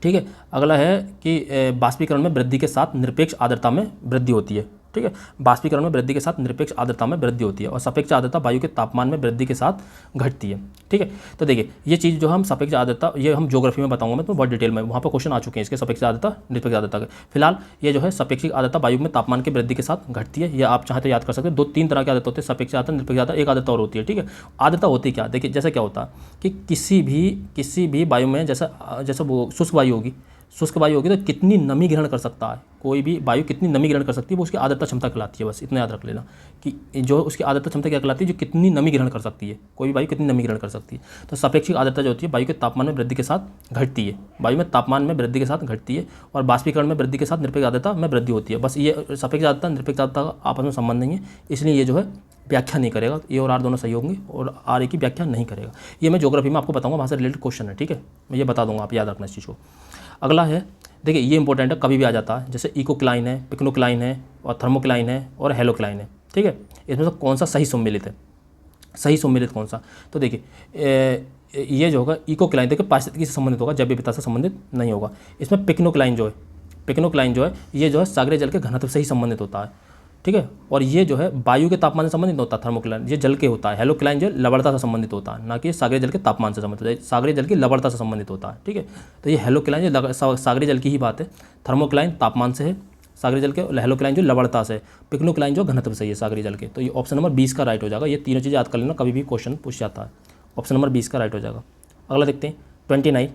ठीक है, अगला है कि बाष्पीकरण में वृद्धि के साथ निरपेक्ष आर्द्रता में वृद्धि होती है, ठीक है। बाष्पीकरण में वृद्धि के साथ निरपेक्ष आर्द्रता में वृद्धि होती है, और सापेक्ष आर्द्रता वायु के तापमान में वृद्धि के साथ घटती है, ठीक है। तो देखिए ये चीज़ जो हम सापेक्ष आर्द्रता, ये हम ज्योग्राफी में बताऊंगा मैं तो बहुत डिटेल में, वहाँ पर क्वेश्चन आ चुके हैं इसके सापेक्ष आर्द्रता, निरपेक्ष आर्द्रता के। फिलहाल ये जो है सापेक्षिक आर्द्रता वायु में तापमान की वृद्धि के साथ घटती है। ये आप चाहे तो याद कर सकते हैं। 2-3 तरह के आर्द्रता होते हैं, सापेक्ष आर्द्रता, निरपेक्ष आर्द्रता, एक आर्द्रता और होती है, ठीक है। आर्द्रता होती क्या, देखिए जैसे क्या होता है कि किसी भी वायु में जैसे वो शुष्क वायु होगी, शुष्क वायु होगी तो कितनी नमी ग्रहण कर सकता है, कोई भी वायु कितनी नमी ग्रहण कर सकती है, वो उसकी आर्द्रता क्षमता कहलाती है। बस इतना याद रख लेना कि जो उसकी आर्द्रता क्षमता क्या कहलाती है, जो कितनी नमी ग्रहण कर सकती है, कोई भी वायु कितनी नमी ग्रहण कर सकती है। तो सापेक्षिक आर्द्रता जो होती है वायु के तापमान में वृद्धि के साथ घटती है, वायु में तापमान में वृद्धि के साथ घटती है, और बाष्पीकरण में वृद्धि के साथ निरपेक्ष आर्द्रता में वृद्धि होती है। बस ये सापेक्ष आर्द्रता निरपेक्ष आर्द्रता का आपस में संबंध नहीं है, इसलिए ये जो है व्याख्या नहीं करेगा। ए और आर दोनों सही होंगे और आर ए की व्याख्या नहीं करेगा। ये मैं ज्योग्राफी में आपको बताऊंगा, वहाँ से रिलेटेड क्वेश्चन है, ठीक है, मैं ये बता दूंगा, आप याद रखना इस चीज़ को। अगला है, देखिए ये इंपॉर्टेंट है, कभी भी आ जाता है, जैसे इकोक्लाइन है, पिक्नोक्लाइन है, और थर्मोक्लाइन है, और हेलोक्लाइन है, ठीक है। इसमें से कौन सा सही सम्मिलित है, सही सम्मिलित कौन सा। तो देखिए ये जो होगा इकोक्लाइन, देखिए पारिस्थितिकी से संबंधित होगा, जैव विविधता से संबंधित नहीं होगा। इसमें पिक्नोक्लाइन जो है ये जो है सागरीय जल के घनत्व से ही संबंधित होता है, ठीक है। और ये जो है वायु के तापमान से संबंधित होता है, थर्मोक्लाइन ये जल के होता है। हेलोक्लाइन जो लवणता से संबंधित होता है, ना कि सागरीय जल के तापमान से संबंधित होता है, सागरीय जल की लवणता से संबंधित होता है, ठीक है। तो ये हेलोक्लाइन जो सागरीय जल की ही बात है, थर्मोक्लाइन तापमान से है सागरीय जल के, हेलोक्लाइन जो लवणता से है, पिक्नोक्लाइन जो घनत्व से है सागरीय जल के। तो ये ऑप्शन नंबर 20 का राइट हो जाएगा। ये तीनों चीज़ें याद कर लेना, कभी भी क्वेश्चन पूछ जाता है। ऑप्शन नंबर 20 का राइट हो जाएगा। अगला देखते हैं 29,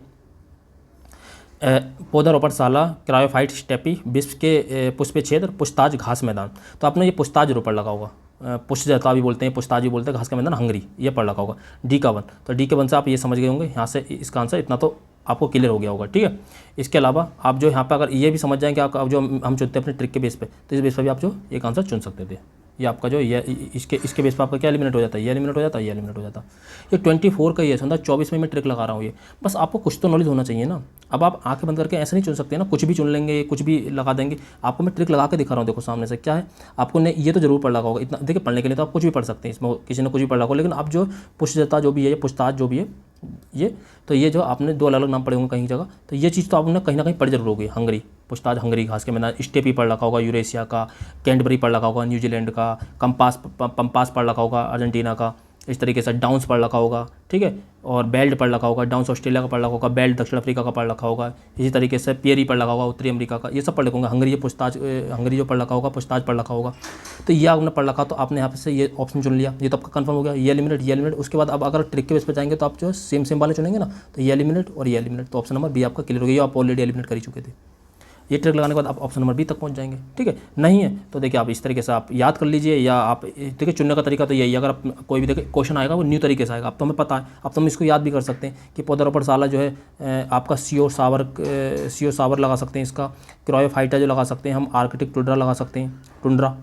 पौधारोपणशाला, क्रायोफाइट स्टेपी, विश्व के पुष्प क्षेत्र, पुछताछ घास मैदान। तो आपने ये पुछताछ रोपण लगा होगा, पुष्पजता भी बोलते हैं, पुछताछ भी बोलते हैं, घास का मैदान हंगरी, ये पढ़ लगा होगा। डी का 1, तो डी के 1 से आप ये समझ गए होंगे, यहाँ से इसका आंसर इतना तो आपको क्लियर हो गया होगा, ठीक है। इसके अलावा आप जो यहाँ पे अगर ये भी समझ जाएंगे, आप जो हम चुनते हैं अपने ट्रिक के बेस पे, तो इस बेस पर भी आप जो एक आंसर चुन सकते थे, ये आपका जो ये इसके बेस पर आपका क्या एलिमिनेट हो जाता है, ये एलिमिनेट हो जाता है, ये एलिमिनेट हो जाता है। ये 24 का ये समझा 24 में मैं ट्रिक लगा रहा हूँ। ये बस आपको कुछ तो नॉलेज होना चाहिए ना। अब आप आंखें बंद करके ऐसे नहीं चुन सकते ना, कुछ भी चुन लेंगे, कुछ भी लगा देंगे। आपको मैं ट्रिक लगा के दिखा रहा हूँ, देखो सामने से क्या है। आपको ने ये तो जरूर पढ़ लगा होगा इतना, देखिए पढ़ने के लिए तो आप कुछ भी पढ़ सकते हैं, इसमें किसी ने कुछ भी पढ़ लगा होगा, लेकिन आप जो पुष्टता जो भी है, पूछताछ जो भी है, ये तो ये जो आपने 2 अलग अलग नाम पढ़े होंगे कहीं जगह, तो ये चीज़ तो आपने कहीं ना कहीं पढ़ जरूर होगी। हंगरी, पूछताछ हंगरी घास के मैदान, स्टेपी पढ़ रखा होगा यूरेशिया का, कैंटबरी पढ़ रखा होगा न्यूजीलैंड का, पंपास पढ़ रखा होगा अर्जेंटीना का, इस तरीके से डाउन्स पढ़ रखा होगा, ठीक है। और बेल्ट पढ़ रखा होगा, डाउन्स ऑस्ट्रेलिया का पढ़ रखा होगा, बेल्ट दक्षिण अफ्रीका का पढ़ रखा होगा। इसी तरीके से पियरी पढ़ रखा होगा उत्तरी अमेरिका का, ये सब पढ़ रखा हंगरी, पूछताछ हंगरी जो पढ़ रखा होगा, पूछताछ पढ़ रखा होगा। तो ये आपने पढ़ रखा, तो आपने यहाँ से ये ऑप्शन चुन लिया, ये तो आपका कंफर्म हो गया, ये एलिमिनेट, ये एलिमिनेट। उसके बाद अब अगर ट्रिक के बेस पर जाएंगे तो आप जो सेम वाले चुनेंगे ना, तो ये एलिमिनेट और ये एलिमिनेट, तो ऑप्शन नंबर बी आपका क्लियर हो गया। आप ऑलरेडी एलिमिनेट कर ही चुके थे। ये ट्रिक लगाने के बाद आप ऑप्शन नंबर बी तक पहुंच जाएंगे, ठीक है। नहीं है तो देखिए आप इस तरीके से आप याद कर लीजिए, या आप देखिए चुनने का तरीका तो यही, अगर आप कोई भी देखिए क्वेश्चन आएगा वो न्यू तरीके से आएगा। अब तो हमें पता है, अब तो हम इसको याद भी कर सकते हैं कि पौधारोपणशाला जो है आपका सीओ सावर लगा सकते हैं, इसका क्रायोफाइटा जो लगा सकते हैं हम, आर्कटिक टुंड्रा लगा सकते हैं, टुंड्रा,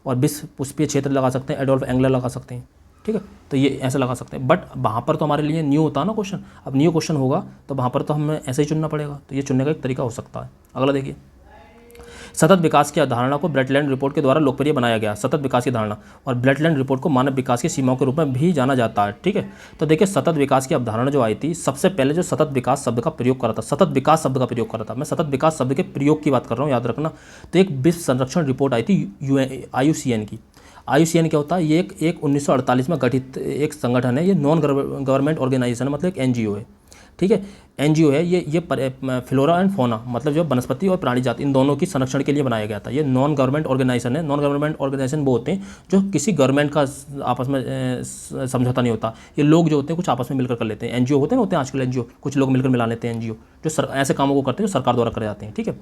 और विश्व पुष्पीय क्षेत्र लगा सकते हैं, एडोल्फ एंगलर लगा सकते हैं, ठीक है। तो ये ऐसे लगा सकते हैं, बट वहाँ पर तो हमारे लिए न्यू होता है ना क्वेश्चन। अब न्यू क्वेश्चन होगा तो वहाँ पर तो हमें ऐसे ही चुनना पड़ेगा, तो ये चुनने का एक तरीका हो सकता है। अगला देखिए, सतत विकास की अवधारणा को ब्रेटलैंड रिपोर्ट के द्वारा लोकप्रिय बनाया गया। सतत विकास की धारणा और ब्रेटलैंड रिपोर्ट को मानव विकास की सीमाओं के रूप में भी जाना जाता है, ठीक है। तो देखिए सतत विकास की अवधारणा जो आई थी, सबसे पहले जो सतत विकास शब्द का प्रयोग करा था, सतत विकास शब्द का प्रयोग करा था, मैं सतत विकास शब्द के प्रयोग की बात कर रहा हूँ, याद रखना। तो एक विश्व संरक्षण रिपोर्ट आई थी IUCN की। IUCN क्या होता है, ये एक 1948 में गठित एक संगठन है, ये नॉन गवर्नमेंट ऑर्गेनाइजेशन है, मतलब एक NGO है, ठीक है। NGO है ये फ्लोरा एंड फौना, मतलब जो वनस्पति और प्राणी जाति, इन दोनों की संरक्षण के लिए बनाया गया था। ये नॉन गवर्नमेंट ऑर्गेनाइजेशन है। नॉन गवर्नमेंट ऑर्गेनाइजेशन वो होते हैं जो किसी गवर्नमेंट का आपस में समझौता नहीं होता। ये लोग जो होते हैं कुछ आपस में मिलकर कर लेते हैं। NGO होते हैं आजकल NGO, कुछ लोग मिलकर मिला लेते हैं NGO, जो ऐसे कामों को करते हैं जो सरकार द्वारा करे जाते हैं, ठीक है।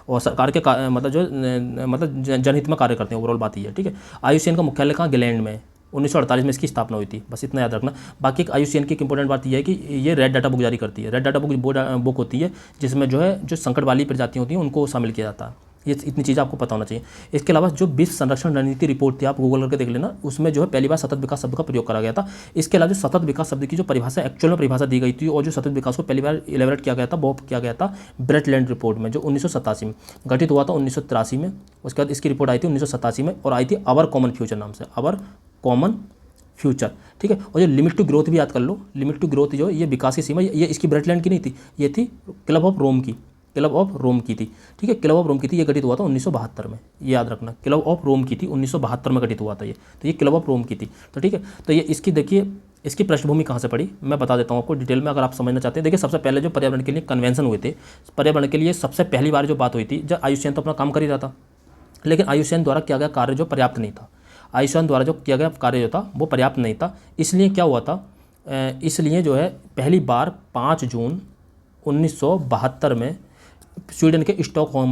और सरकार के मतलब जनहित में कार्य करते हैं, ओवरऑल बात ये है, ठीक है। IUCN का मुख्यालय कहाँ, इंग्लैंड में 1948 में इसकी स्थापना हुई थी, बस इतना याद रखना। बाकी एक IUCN की एक इंपॉर्टेंट बात यह है कि ये रेड डाटा बुक जारी करती है। रेड डाटा बुक होती है जिसमें जो संकट वाली प्रजातियाँ होती हैं उनको शामिल किया जाता है। ये इतनी चीज़ आपको पता होना चाहिए। इसके अलावा जो विश्व संरक्षण रणनीति रिपोर्ट थी, आप गूगल करके देख लेना, उसमें जो है पहली बार सतत विकास शब्द का प्रयोग करा गया था। इसके अलावा जो सतत विकास शब्द की जो परिभाषा एक्चुअल में परिभाषा दी गई थी और जो सतत विकास को पहली बार इलेबरेट किया गया था, वो किया गया था ब्रेटलैंड रिपोर्ट में, जो 1987 में गठित हुआ था, 1983 में। उसके बाद इसकी रिपोर्ट आई थी 1987 में और आई थी अवर कॉमन फ्यूचर नाम से, अवर कॉमन फ्यूचर, ठीक है। और जो लिमिट टू ग्रोथ भी याद कर लो, लिमिट टू ग्रोथ जो ये विकास की सीमा, ये इसकी ब्रेटलैंड की नहीं थी, ये थी क्लब ऑफ रोम की, क्लब ऑफ रोम की थी, ठीक है। क्लब ऑफ रोम की थी, ये गठित हुआ था 1972 में, ये याद रखना। क्लब ऑफ रोम की थी 1972 में गठित हुआ था ये, तो ये क्लब ऑफ रोम की थी, तो ठीक है। तो ये इसकी देखिए इसकी पृष्ठभूमि कहाँ से पड़ी, मैं बता देता हूँ आपको डिटेल में, अगर आप समझना चाहते हैं। देखिए सबसे पहले जो पर्यावरण के लिए कन्वेंशन हुए थे, पर्यावरण के लिए सबसे पहली बार जो बात हुई थी, जब IUCN तो अपना काम कर ही रहा था, लेकिन IUCN द्वारा किया गया कार्य जो पर्याप्त नहीं था। IUCN द्वारा जो किया गया कार्य जो था वो पर्याप्त नहीं था। इसलिए क्या हुआ था, इसलिए जो है पहली बार 5 जून 1972 में स्वीडन के स्टॉकहोम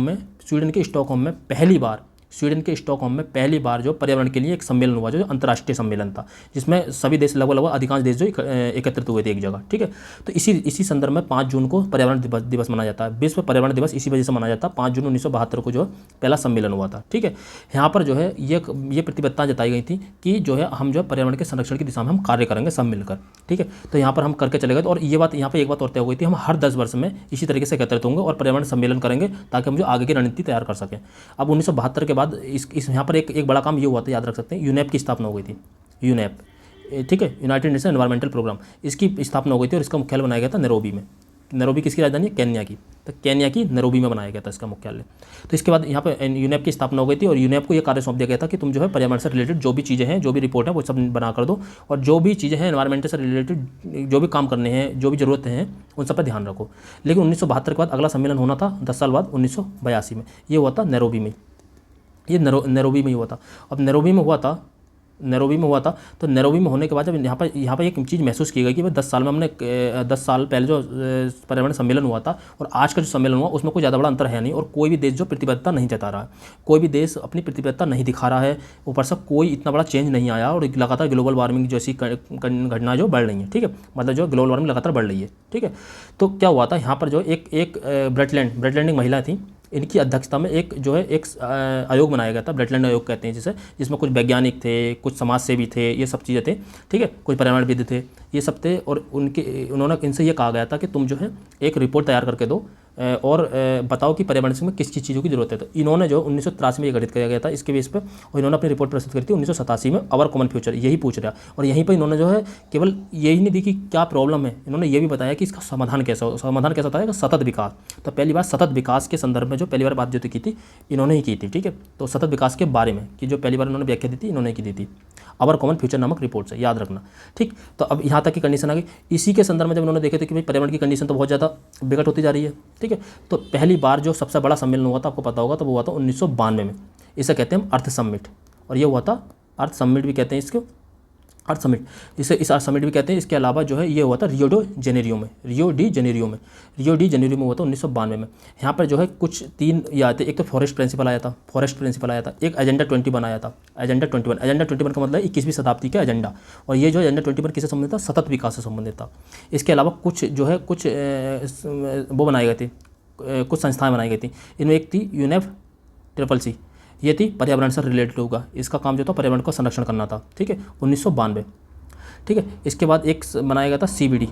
में पहली बार जो पर्यावरण के लिए एक सम्मेलन हुआ, जो अंतर्राष्ट्रीय सम्मेलन था, जिसमें सभी देश लगभग अधिकांश देश जो एकत्रित हुए थे एक जगह, ठीक है। तो इसी संदर्भ में 5 जून को पर्यावरण दिवस मनाया जाता है। विश्व पर्यावरण दिवस इसी वजह से मनाया जाता है। 5 जून 1972 को जो पहला सम्मेलन हुआ था, ठीक है। यहाँ पर जो है ये प्रतिबद्धता जताई गई थी कि जो है हम जो है पर्यावरण के संरक्षण की दिशा में हम कार्य करेंगे सब मिलकर, ठीक है। तो यहाँ पर हम करके चले गए। और ये बात यहाँ पर एक बात और तय हो गई थी, हम हर 10 वर्ष में इसी तरीके से एकत्रित होंगे और पर्यावरण सम्मेलन करेंगे ताकि हम जो आगे की रणनीति तैयार कर सकें। अब 1972 के बाद इस यहाँ पर एक बड़ा काम ये हुआ था, याद रख सकते हैं, यूनेप की स्थापना हो गई थी। यूनेप, ठीक है, यूनाइटेड नेशन एनवायरमेंटल प्रोग्राम, इसकी स्थापना हो गई थी और इसका मुख्यालय बनाया गया था नैरोबी में। नैरोबी किसकी राजधानी है, केन्या की, तो केन्या की नैरोबी में बनाया गया था इसका मुख्यालय। तो इसके बाद यहाँ पर यूनेप की स्थापना हो गई थी और यूनेप को यह कार्य सौंप दिया गया था कि तुम जो है पर्यावरण से रिलेटेड जो भी चीज़ें हैं, जो भी रिपोर्ट है वो सब बना कर दो, और जो भी चीज़ें हैं एनवायरमेंट से रिलेटेड जो भी काम करने हैं, जो भी ज़रूरतें हैं, उन सब पर ध्यान रखो। लेकिन 1972 के बाद अगला सम्मेलन होना था 10 साल बाद 1982 में, ये हुआ था नैरोबी में। ये नैरोबी में ही हुआ था। अब नैरोबी में हुआ था, तो नैरोबी में होने के बाद जब यहाँ पर एक चीज़ महसूस की गई कि भाई 10 साल में हमने 10 साल पहले जो पर्यावरण सम्मेलन हुआ था और आज का जो सम्मेलन हुआ उसमें कोई ज़्यादा बड़ा अंतर है नहीं, और कोई भी देश जो प्रतिबद्धता नहीं जता रहा है, कोई भी देश अपनी प्रतिबद्धता नहीं दिखा रहा है, ऊपर से कोई इतना बड़ा चेंज नहीं आया, और लगातार ग्लोबल वार्मिंग जैसी घटना जो बढ़ रही है, ठीक है, मतलब जो ग्लोबल वार्मिंग लगातार बढ़ रही है, ठीक है। तो क्या हुआ था, यहाँ पर जो एक ब्रेटलैंड एक महिला थी, इनकी अध्यक्षता में एक जो है एक आयोग बनाया गया था, ब्लडलैंड आयोग कहते हैं जिसे, जिसमें कुछ वैज्ञानिक थे, कुछ समाज सेवी थे, ये सब चीज़ें थे, ठीक है, कुछ पर्यावरणविद थे, ये सब थे। और उन्होंने इनसे ये कहा गया था कि तुम जो है एक रिपोर्ट तैयार करके दो और बताओ कि पर्यावरण में किस किस चीज़ों की जरूरत है। तो इन्होंने जो 1983 में ये गठित किया गया था इसके बेस पर, और इन्होंने अपनी रिपोर्ट प्रस्तुत करी थी 1987 में, आवर कॉमन फ्यूचर, यही पूछ रहा। और यहीं पर इन्होंने जो है केवल यही नहीं दी कि क्या प्रॉब्लम है, इन्होंने ये भी बताया कि इसका समाधान कैसा हो। समाधान कैसा था, सतत विकास। तो पहली बार सतत विकास के संदर्भ में जो पहली बार बात जो की थी इन्होंने ही की थी, ठीक है। तो सतत विकास के बारे में कि जो पहली बार इन्होंने व्याख्या दी थी इन्होंने की दी थी आवर कॉमन फ्यूचर नामक रिपोर्ट से, याद रखना, ठीक। तो अब यहाँ तक की कंडीशन आ गई। इसी के संदर्भ में जब उन्होंने देखे थे कि भाई पर्यावरण की कंडीशन तो बहुत ज़्यादा बिगड़ होती जा रही है, ठीक है, तो पहली बार जो सबसे बड़ा सम्मेलन हुआ था आपको पता होगा, तो वो हुआ था 1992 में। इसे कहते हैं हम अर्थ समिट, और ये हुआ था अर्थ समिट भी कहते हैं इसको, अर्थ समिट, इस अर्थ समिट भी कहते हैं। इसके अलावा जो है ये हुआ था रियो डी जेनेरियो में हुआ था 1992 में। यहाँ पर जो है कुछ 3 ये आते, एक तो फॉरेस्ट प्रिंसिपल आया था, एक एजेंडा 21 आया था। एजेंडा 21 का मतलब 21वीं शताब्दी का एजेंडा, और ये जो एजेंडा 21 किससे संबंधित था, सतत विकास से संबंधित था। इसके अलावा कुछ जो है कुछ वो बनाए गए थे, कुछ संस्थाएं बनाई गई थी। इनमें एक थी UNFCCC, ये थी पर्यावरण से रिलेटेड होगा, इसका काम जो था पर्यावरण का संरक्षण करना था, ठीक है, 1992, ठीक है। इसके बाद एक बनाया गया था CBD,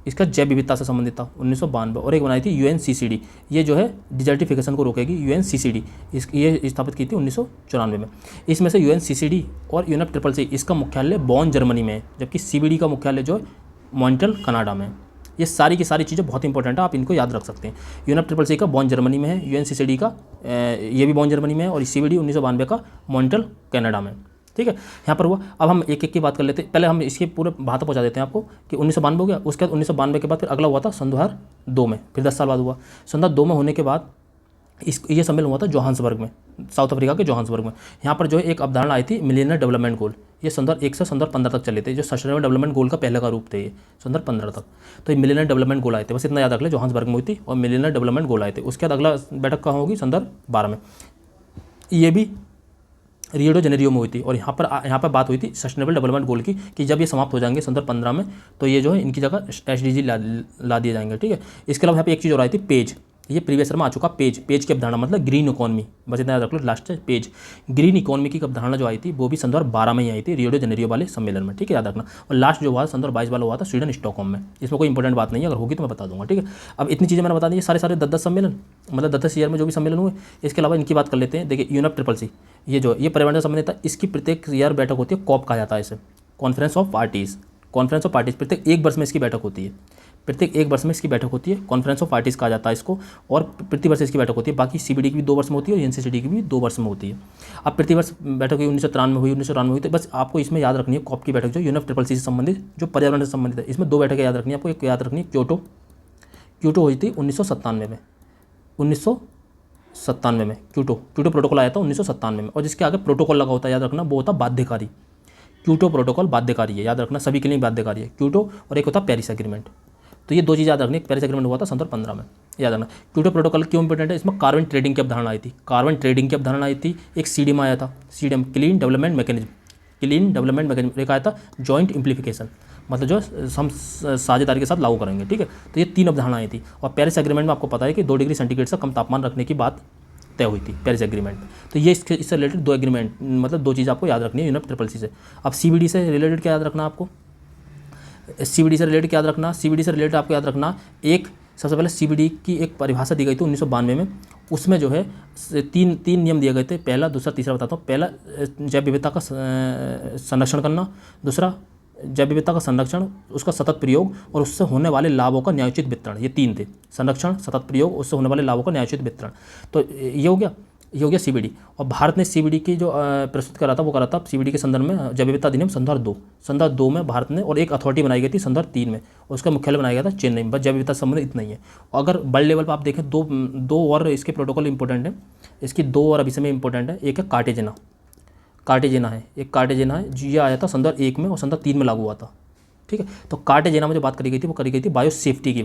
इसका जैव विविधता से संबंधित था 1992, और एक बनाई थी UNCCD, ये जो है डिजर्टिफिकेशन को रोकेगी, UNCCD, ये स्थापित की थी 1994 में। इसमें से UNCCD और UNFCCC इसका मुख्यालय बॉन जर्मनी में है, जबकि CBD का मुख्यालय जो है मॉन्ट्रियल कनाडा में है। ये सारी की सारी चीज़ें बहुत इंपॉर्टेंट है, आप इनको याद रख सकते हैं। UNFCCC का बॉन जर्मनी में है, UNCCD का ये भी बॉन जर्मनी में है, और CBD 1992 का मॉन्ट्रियल कनाडा में, ठीक है। यहाँ पर हुआ। अब हम एक एक की बात कर लेते हैं, पहले हम इसके पूरे बात पहुँचा देते हैं आपको कि 1992 हो गया। उसके बाद 1992 के बाद फिर अगला हुआ था सन 2002 में, फिर 10 साल बाद हुआ। सन 2002 में होने के बाद ये सम्मेलन हुआ था जोहान्सबर्ग में, साउथ अफ्रीका के जोहान्सबर्ग में। यहाँ पर जो है एक अवधारणा आई थी मिलेनियर डेवलपमेंट गोल, ये सन 2001 से सन 2015 तक चले थे, जो सस्टेनेबल डेवलपमेंट गोल का पहले का रूप थे, ये सन 2015 तक। तो ये मिलेनियर डेवलपमेंट गोल आए थे, बस इतना याद रख ले, जोहान्सबर्ग में हुई थी और मिलेनियर डेवलपमेंट गोल आए थे। उसके बाद अगला बैठक कहाँ होगी, सन 2012 में, ये भी रियो डी जेनेरियो में हुई थी। और यहाँ पर बात हुई थी सस्टेनेबल डेवलपमेंट गोल की, कि जब ये समाप्त हो जाएंगे सन 2015 में, तो ये जो है इनकी जगह SDG ला दिए जाएंगे, ठीक है। इसके अलावा यहाँ पे एक चीज़ और आई थी, पेज, ये प्रीवियस ईयर में आ चुका। पेज की अवधारणा मतलब ग्रीन इकोनॉमी, बस इतना याद रख लो, लास्ट है पेज। ग्रीन इकोनॉमी की अवधारणा जो आई थी वो भी सन 2012 में ही आई थी, रियो डी जेनेरियो वाले सम्मेलन में, ठीक है, याद रखना। और लास्ट जो हुआ सन 2022 वाला हुआ था स्वीडन स्टॉकहोम में। इसमें कोई इंपॉर्टेंट बात नहीं है, अगर होगी तो मैं बता दूंगा, ठीक है। अब इतनी चीज़ें मैंने बता दी, सारे 10 सम्मेलन, मतलब 10 ईयर में जो भी सम्मेलन हुए। इसके अलावा इनकी बात कर लेते हैं। देखिए UNFCCC, ये जो ये पर्यावरण से संबंधित है, इसकी प्रत्येक ईयर बैठक होती है, COP कहा जाता है इसे, कॉन्फ्रेंस ऑफ पार्टीज़। प्रत्येक 1 वर्ष में इसकी बैठक होती है, कॉन्फ्रेंस ऑफ पार्टीज़ कहा जाता है इसको, और प्रति वर्ष इसकी बैठक होती है। बाकी CBD की भी 2 वर्ष में होती है और UNCCD की भी 2 वर्ष में होती है। अब प्रति वर्ष बैठक हुई 1993 में हुई, तो बस आपको इसमें याद रखनी है COP की बैठक जो UNFCCC से संबंधित, जो पर्यावरण से संबंधित है, इसमें 2 बैठकें याद रखनी है आपको। एक याद रखनी है क्योटो हुई थी 1997 में, 1997 में क्योटो प्रोटोकॉल आया था 1997 में, और जिसके आगे प्रोटोकॉल लगा होता है, याद रखना, वो होता बाध्यकारी। क्योटो प्रोटोकॉल बाध्यकारी है, याद रखना, सभी के लिए बाध्यकारी है क्योटो, और एक होता पेरिस एग्रीमेंट। तो ये 2 चीज़ याद रखनी। पेरिस एग्रीमेंट हुआ था सन 2015 में, याद रखना। क्योटो प्रोटोकॉल क्यों इंपॉर्टेंट है, इसमें कार्बन ट्रेडिंग की अवधारणा आई थी, एक CDM आया था, CDM क्लीन डेवलपमेंट मैकेनिज्म, एक आया था जॉइंट इम्प्लीफिकेशन, मतलब जो हम साझेदारी के साथ लागू करेंगे, ठीक है। तो ये 3 अवधारणा आई थी। और पेरिस एग्रीमेंट में आपको पता है कि 2 डिग्री सेंटीग्रेड से कम तापमान रखने की बात तय हुई थी पेरिस एग्रीमेंट। तो ये इससे रिलेटेड 2 एग्रीमेंट, मतलब 2 चीज़ आपको याद रखनी है UNFCCC से। अब CBD से रिलेटेड क्या याद रखना आपको, CBD से रिलेटेड आपको याद रखना, एक सबसे पहले CBD की एक परिभाषा दी गई थी 1992 में। उसमें जो है तीन नियम दिए गए थे, पहला, दूसरा, तीसरा बताता हूँ। पहला, जैव विविधता का संरक्षण करना, दूसरा जैव विविधता का संरक्षण, उसका सतत प्रयोग और उससे होने वाले लाभों का न्यायोचित वितरण, ये 3 थे, संरक्षण, सतत प्रयोग, उससे होने वाले लाभों का न्यायोचित वितरण। तो ये हो गया CBD। और भारत ने CBD की जो प्रस्तुत करा था वो करा था CBD के संदर्भ में जैव विविधता अधिनियम सन 2002 में भारत ने, और एक अथॉरिटी बनाई गई थी सन 2003 में, और उसका मुख्यालय बनाया गया था चेन्नई में। बस जैव विविधता संबंध इतना ही है। और अगर वर्ल्ड लेवल पर आप देखें, दो और इसके प्रोटोकॉल इंपॉर्टेंट है, इसकी 2 और अभी समय इंपॉर्टेंट है। एक है कार्टेजेना है, ये आया था सन 2001 में और सन 2003 में लागू हुआ था, ठीक है। तो कार्टेजेना में जो बात करी गई थी वो करी गई थी बायो सेफ्टी की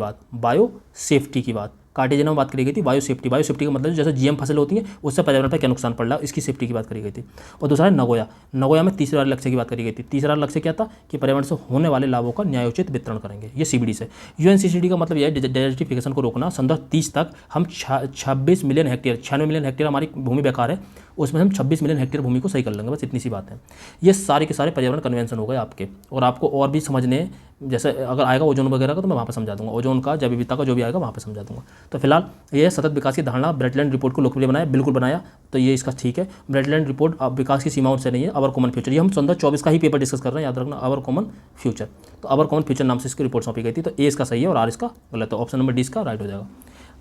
बात, कार्टेशियन में बात करी गई थी बायो सेफ्टी का मतलब जैसे जीएम फसल होती है उससे पर्यावरण पर क्या नुकसान पड़ रहा है इसकी सेफ्टी की बात करी गई थी। और दूसरा है नगोया में तीसरे वाले लक्ष्य की बात करी गई थी। तीसरा लक्ष्य क्या था कि पर्यावरण से होने वाले लाभों का न्यायोचित वितरण करेंगे, ये CBD से। UNCCD का मतलब यह है डेजर्टिफिकेशन को रोकना। सन 2030 तक हम 26 मिलियन हेक्टेयर 96 मिलियन हेक्टेयर हमारी भूमि बेकार है, उसमें हम 26 मिलियन हेक्टेयर भूमि को सही कर लेंगे, बस इतनी सी बात है। ये सारे के सारे पर्यावरण कन्वेंशन हो गए आपके। और आपको और भी समझने जैसे अगर आएगा ओजोन वगैरह का तो मैं वहाँ पर समझा दूंगा, ओजोन का जैव विविधता का जो भी आएगा वहाँ पर समझा दूंगा। तो फिलहाल ये सतत विकास की धारणा ब्रेटलैंड रिपोर्ट को लोकप्रिय बनाया, बिल्कुल बनाया, तो ये इसका ठीक है। ब्रेटलैंड रिपोर्ट अब विकास की सीमाओं से नहीं है, अवर कॉमन फ्यूचर, ये हम सन 24 का ही पेपर डिस्कस कर रहे हैं, याद रखना, अवर कॉमन फ्यूचर। तो अवर कॉमन फ्यूचर नाम से इसकी रिपोर्ट सौंपी गई थी। तो ए इसका सही है और आर इसका गलत है, ऑप्शन नंबर डी इसका राइट हो जाएगा।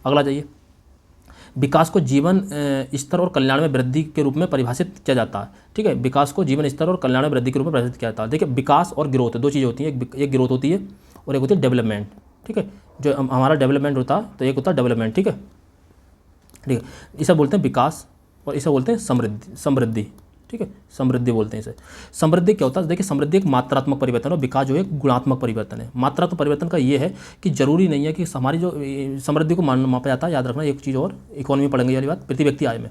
अगला जाइए, विकास को जीवन स्तर और कल्याण में वृद्धि के रूप में परिभाषित किया जाता है। ठीक है, विकास को जीवन स्तर और कल्याण में वृद्धि के रूप में परिभाषित किया जाता है। देखिए, विकास और ग्रोथ दो चीज़ें होती हैं, एक ग्रोथ होती है और एक होती है डेवलपमेंट। ठीक है, जो हमारा डेवलपमेंट होता है तो एक होता है डेवलपमेंट। ठीक है, इसे बोलते हैं विकास और इसे बोलते हैं समृद्धि। ठीक है, समृद्धि बोलते हैं इसे। समृद्धि क्या होता है, देखिए समृद्धि एक मात्रात्मक परिवर्तन है और विकास जो है एक गुणात्मक परिवर्तन है। मात्रात्मक परिवर्तन का ये है कि जरूरी नहीं है कि हमारी जो समृद्धि को मापा जाता है, याद रखना एक चीज़ और, इकोनॉमी में पढ़ेंगे वाली बात, प्रति व्यक्ति आय में।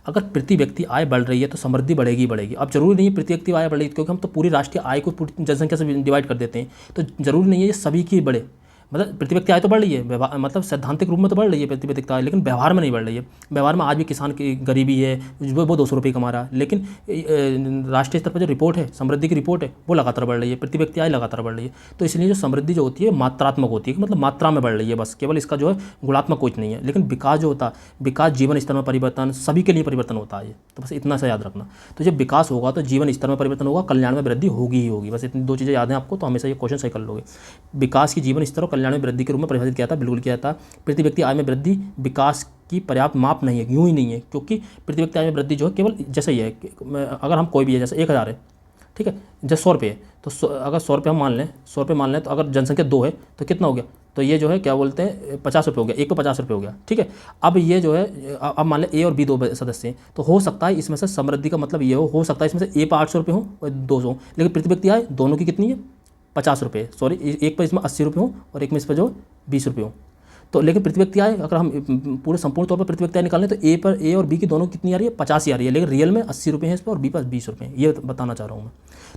अगर प्रति व्यक्ति आय बढ़ रही है तो समृद्धि बढ़ेगी ही बढ़ेगी। अब जरूरी नहीं है प्रति व्यक्ति आय बढ़ रही है, क्योंकि हम तो पूरी राष्ट्रीय आय को पूरी जनसंख्या से डिवाइड कर देते हैं, तो जरूरी नहीं है ये सभी की बढ़े। मतलब प्रति व्यक्ति आय तो बढ़ रही है, मतलब सैद्धांतिक रूप में तो बढ़ रही है प्रति व्यक्ति आय, लेकिन व्यवहार में नहीं बढ़ रही है। व्यवहार में आज भी किसान की गरीबी है, वो 200 रुपये कमा रहा है, लेकिन राष्ट्रीय स्तर पर जो रिपोर्ट है, समृद्धि की रिपोर्ट है, वो लगातार बढ़ रही है, प्रति व्यक्ति आय लगातार बढ़ रही है। तो इसलिए जो समृद्धि जो होती है मात्रात्मक होती है, मतलब मात्रा में बढ़ रही है बस, केवल इसका जो है गुणात्मक कुछ नहीं है। लेकिन विकास जो होता है, विकास जीवन स्तर में परिवर्तन, सभी के लिए परिवर्तन होता है, तो बस इतना सा याद रखना। तो जब विकास होगा तो जीवन स्तर में परिवर्तन होगा, कल्याण में वृद्धि होगी ही होगी, बस इतनी दो चीज़ें याद हैं आपको, तो हमेशा ये क्वेश्चन सही कर लोगे। विकास की जीवन स्तर और कल्याण में वृद्धि के रूप में परिभाषित किया था, बिल्कुल किया था। प्रति व्यक्ति आय में वृद्धि विकास की पर्याप्त माप नहीं है, यूँ ही नहीं है, क्योंकि प्रति व्यक्ति आय में वृद्धि जो है केवल जैसे ही है, अगर हम कोई भी है, जैसे 1000 है, ठीक है, जैसे 100 रुपये है, तो अगर 100 रुपये हम मान लें, 100 रुपये मान लें, तो अगर जनसंख्या 2 है तो कितना हो गया, तो ये जो है क्या बोलते हैं 50 रुपये हो गया, एक पे 50 रुपये हो गया। ठीक है, अब ये जो है, अब मान लें ए और बी 2 सदस्य हैं, तो हो सकता है इसमें से समृद्धि का मतलब ये हो सकता है इसमें से ए पे 800 रुपये हो और 200, लेकिन प्रति व्यक्ति आय दोनों की कितनी है 50 रुपये, सॉरी, एक पर इसमें 80 रुपये हो और एक में इस पर जो 20 रुपये हो। तो लेकिन प्रति व्यक्ति आय अगर हम पूरे संपूर्ण तौर पर प्रति व्यक्ति आय निकालें तो ए और बी की दोनों कितनी आ रही है 50 ही आ रही है, लेकिन रियल में 80 रुपये हैं इस पर और बी पर 20 रुपये हैं, ये बताना चाह रहा हूँ मैं।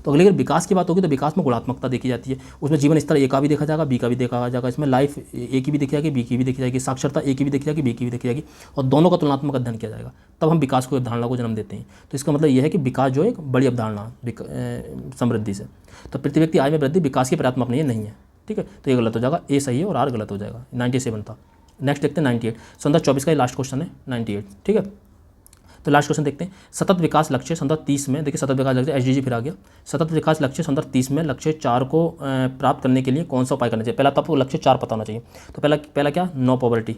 तो अगर विकास की बात होगी तो विकास में गुणात्मकता देखी जाती है, उसमें जीवन स्तर ए का भी देखा जाएगा, बी का भी देखा जाएगा, इसमें लाइफ ए की भी देखी जाएगी, बी की भी देखी जाएगी, साक्षरता ए की भी देखी जाएगी, बी की भी देखी जाएगी, और दोनों का तुलनात्मक अध्ययन किया जाएगा, तब हम विकास को अवधारणा को जन्म देते हैं। तो इसका मतलब यह है कि विकास जो एक बड़ी अवधारणा समृद्धि से। तो प्रति व्यक्ति आय में वृद्धि विकास की पर्यात्मक नहीं है। ठीक है, तो ये गलत हो जाएगा, ए सही है और आर गलत हो जाएगा। 97 था। नेक्स्ट देखते हैं 98, संदर्भ 24 का ये लास्ट क्वेश्चन है 98। ठीक है, तो लास्ट क्वेश्चन देखते हैं। सतत विकास लक्ष्य संदर्भ 30 में, देखिए सतत विकास लक्ष्य SDG फिर आ गया। सतत विकास लक्ष्य संदर्भ 30 में लक्ष्य 4 को प्राप्त करने के लिए कौन सा उपाय करना चाहिए। पहला तो आपको लक्ष्य 4 पता होना चाहिए। तो पहला क्या, नो पॉवर्टी,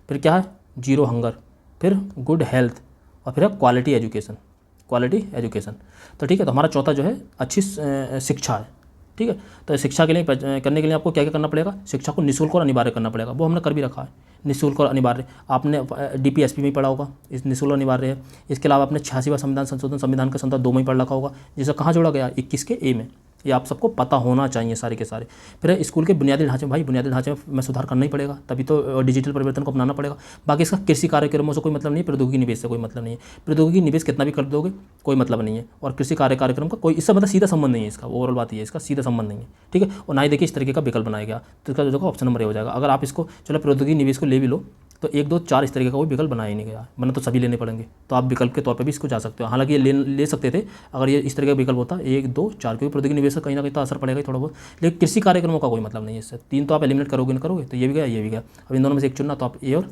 फिर क्या है, 0 हंगर, फिर गुड हेल्थ, और फिर है क्वालिटी एजुकेशन। तो ठीक है, तो हमारा चौथा जो है अच्छी शिक्षा है। ठीक है, तो शिक्षा के लिए करने के लिए आपको क्या क्या करना पड़ेगा, शिक्षा को निःशुल्क और अनिवार्य करना पड़ेगा, वो हमने कर भी रखा है, निःशुल्क और अनिवार्य। आपने DPSP में ही पढ़ा होगा, इस निःशुल्क और अनिवार्य है। इसके अलावा आपने 86वां संविधान संशोधन संविधान का संदर्भ 2 में ही पढ़ रखा होगा, जिसे कहाँ जोड़ा गया 21 के ए में। ये आप सबको पता होना चाहिए सारे के सारे। फिर स्कूल के बुनियादी ढांचे, भाई बुनियादी ढांचे में सुधार करना ही पड़ेगा, तभी तो डिजिटल परिवर्तन को अपनाना पड़ेगा। बाकी इसका कृषि कार्यक्रमों से कोई मतलब नहीं है, प्रौद्योगिकी निवेश से कोई मतलब नहीं है। प्रौद्योगिकी निवेश कितना भी कर दोगे कोई मतलब नहीं है, और कृषि कार्यक्रम का कोई इससे मतलब सीधा संबंध नहीं है इसका। ओवरऑल बात ये है, इसका सीधा संबंध नहीं है। ठीक है, और ना ही देखिए इस तरीके का विकल्प बनाया गया, तो इसका जो ऑप्शन नंबर ए हो जाएगा। अगर आप इसको चलो प्रौद्योगिकी निवेश को ले भी लो तो 1, 2, 4 इस तरीके का कोई विकल्प बनाया ही नहीं गया, वरना तो सभी लेने पड़ेंगे। तो आप विकल्प के तौर पे भी इसको जा सकते हो, हालांकि ये ले सकते थे अगर ये इस तरह का विकल्प होता 1, 2, 4, क्योंकि प्रौद्योगिकी निवेश का कहीं ना कहीं तो असर पड़ेगा ही थोड़ा बहुत, लेकिन कृषि कार्यक्रमों का कोई मतलब नहीं है इससे। 3 तो आप एलिमिनेट करोगे ना करोगे, तो ये भी गया ये भी गया। अब इन दोनों में से एक चुनना, तो आप ए और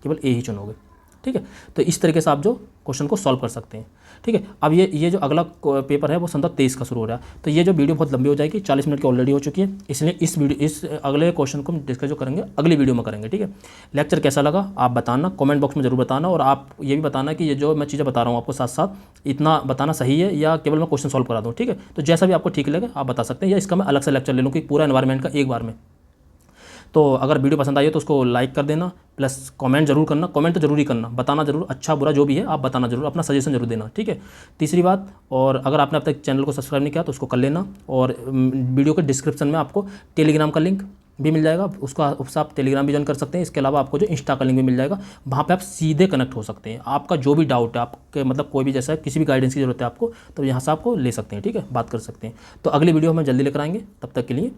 केवल ए ही चुनोगे। ठीक है, तो इस तरीके से आप जो क्वेश्चन को सॉल्व कर सकते हैं। ठीक है, अब ये जो अगला पेपर है वो संदर्भ 23 का शुरू हो रहा है। तो ये जो वीडियो बहुत लंबी हो जाएगी, 40 मिनट की ऑलरेडी हो चुकी है, इसलिए इस अगले क्वेश्चन को हम डिस्कस जो करेंगे अगली वीडियो में करेंगे। ठीक है, लेक्चर कैसा लगा आप बताना, कमेंट बॉक्स में जरूर बताना, और आप ये भी बताना कि ये जो मैं चीज़ें बता रहा हूँ आपको साथ साथ इतना बताना सही है या केवल मैं क्वेश्चन सॉल्व करा दूँ। ठीक है, तो जैसा भी आपको ठीक लगे आप बता सकते हैं, या इसका मैं अलग से लेक्चर ले लूँ कि पूरा एनवायरनमेंट का एक बार में। तो अगर वीडियो पसंद आई हो तो उसको लाइक कर देना, प्लस कमेंट जरूर करना, कमेंट तो जरूर ही करना, बताना जरूर, अच्छा बुरा जो भी है आप बताना जरूर, अपना सजेशन जरूर देना। ठीक है, तीसरी बात, और अगर आपने अब तक चैनल को सब्सक्राइब नहीं किया तो उसको कर लेना, और वीडियो के डिस्क्रिप्शन में आपको टेलीग्राम का लिंक, भी मिल जाएगा, उससे आप टेलीग्राम भी ज्वाइन कर सकते हैं। इसके अलावा आपको जो इंस्टा का लिंक भी मिल जाएगा, वहाँ पे आप सीधे कनेक्ट हो सकते हैं। आपका जो भी डाउट है, आपके मतलब कोई भी जैसा किसी भी गाइडेंस की जरूरत है आपको, तो यहाँ से आपको ले सकते हैं, ठीक है, बात कर सकते हैं। तो अगली वीडियो हम जल्दी लेकर आएंगे, तब तक के लिए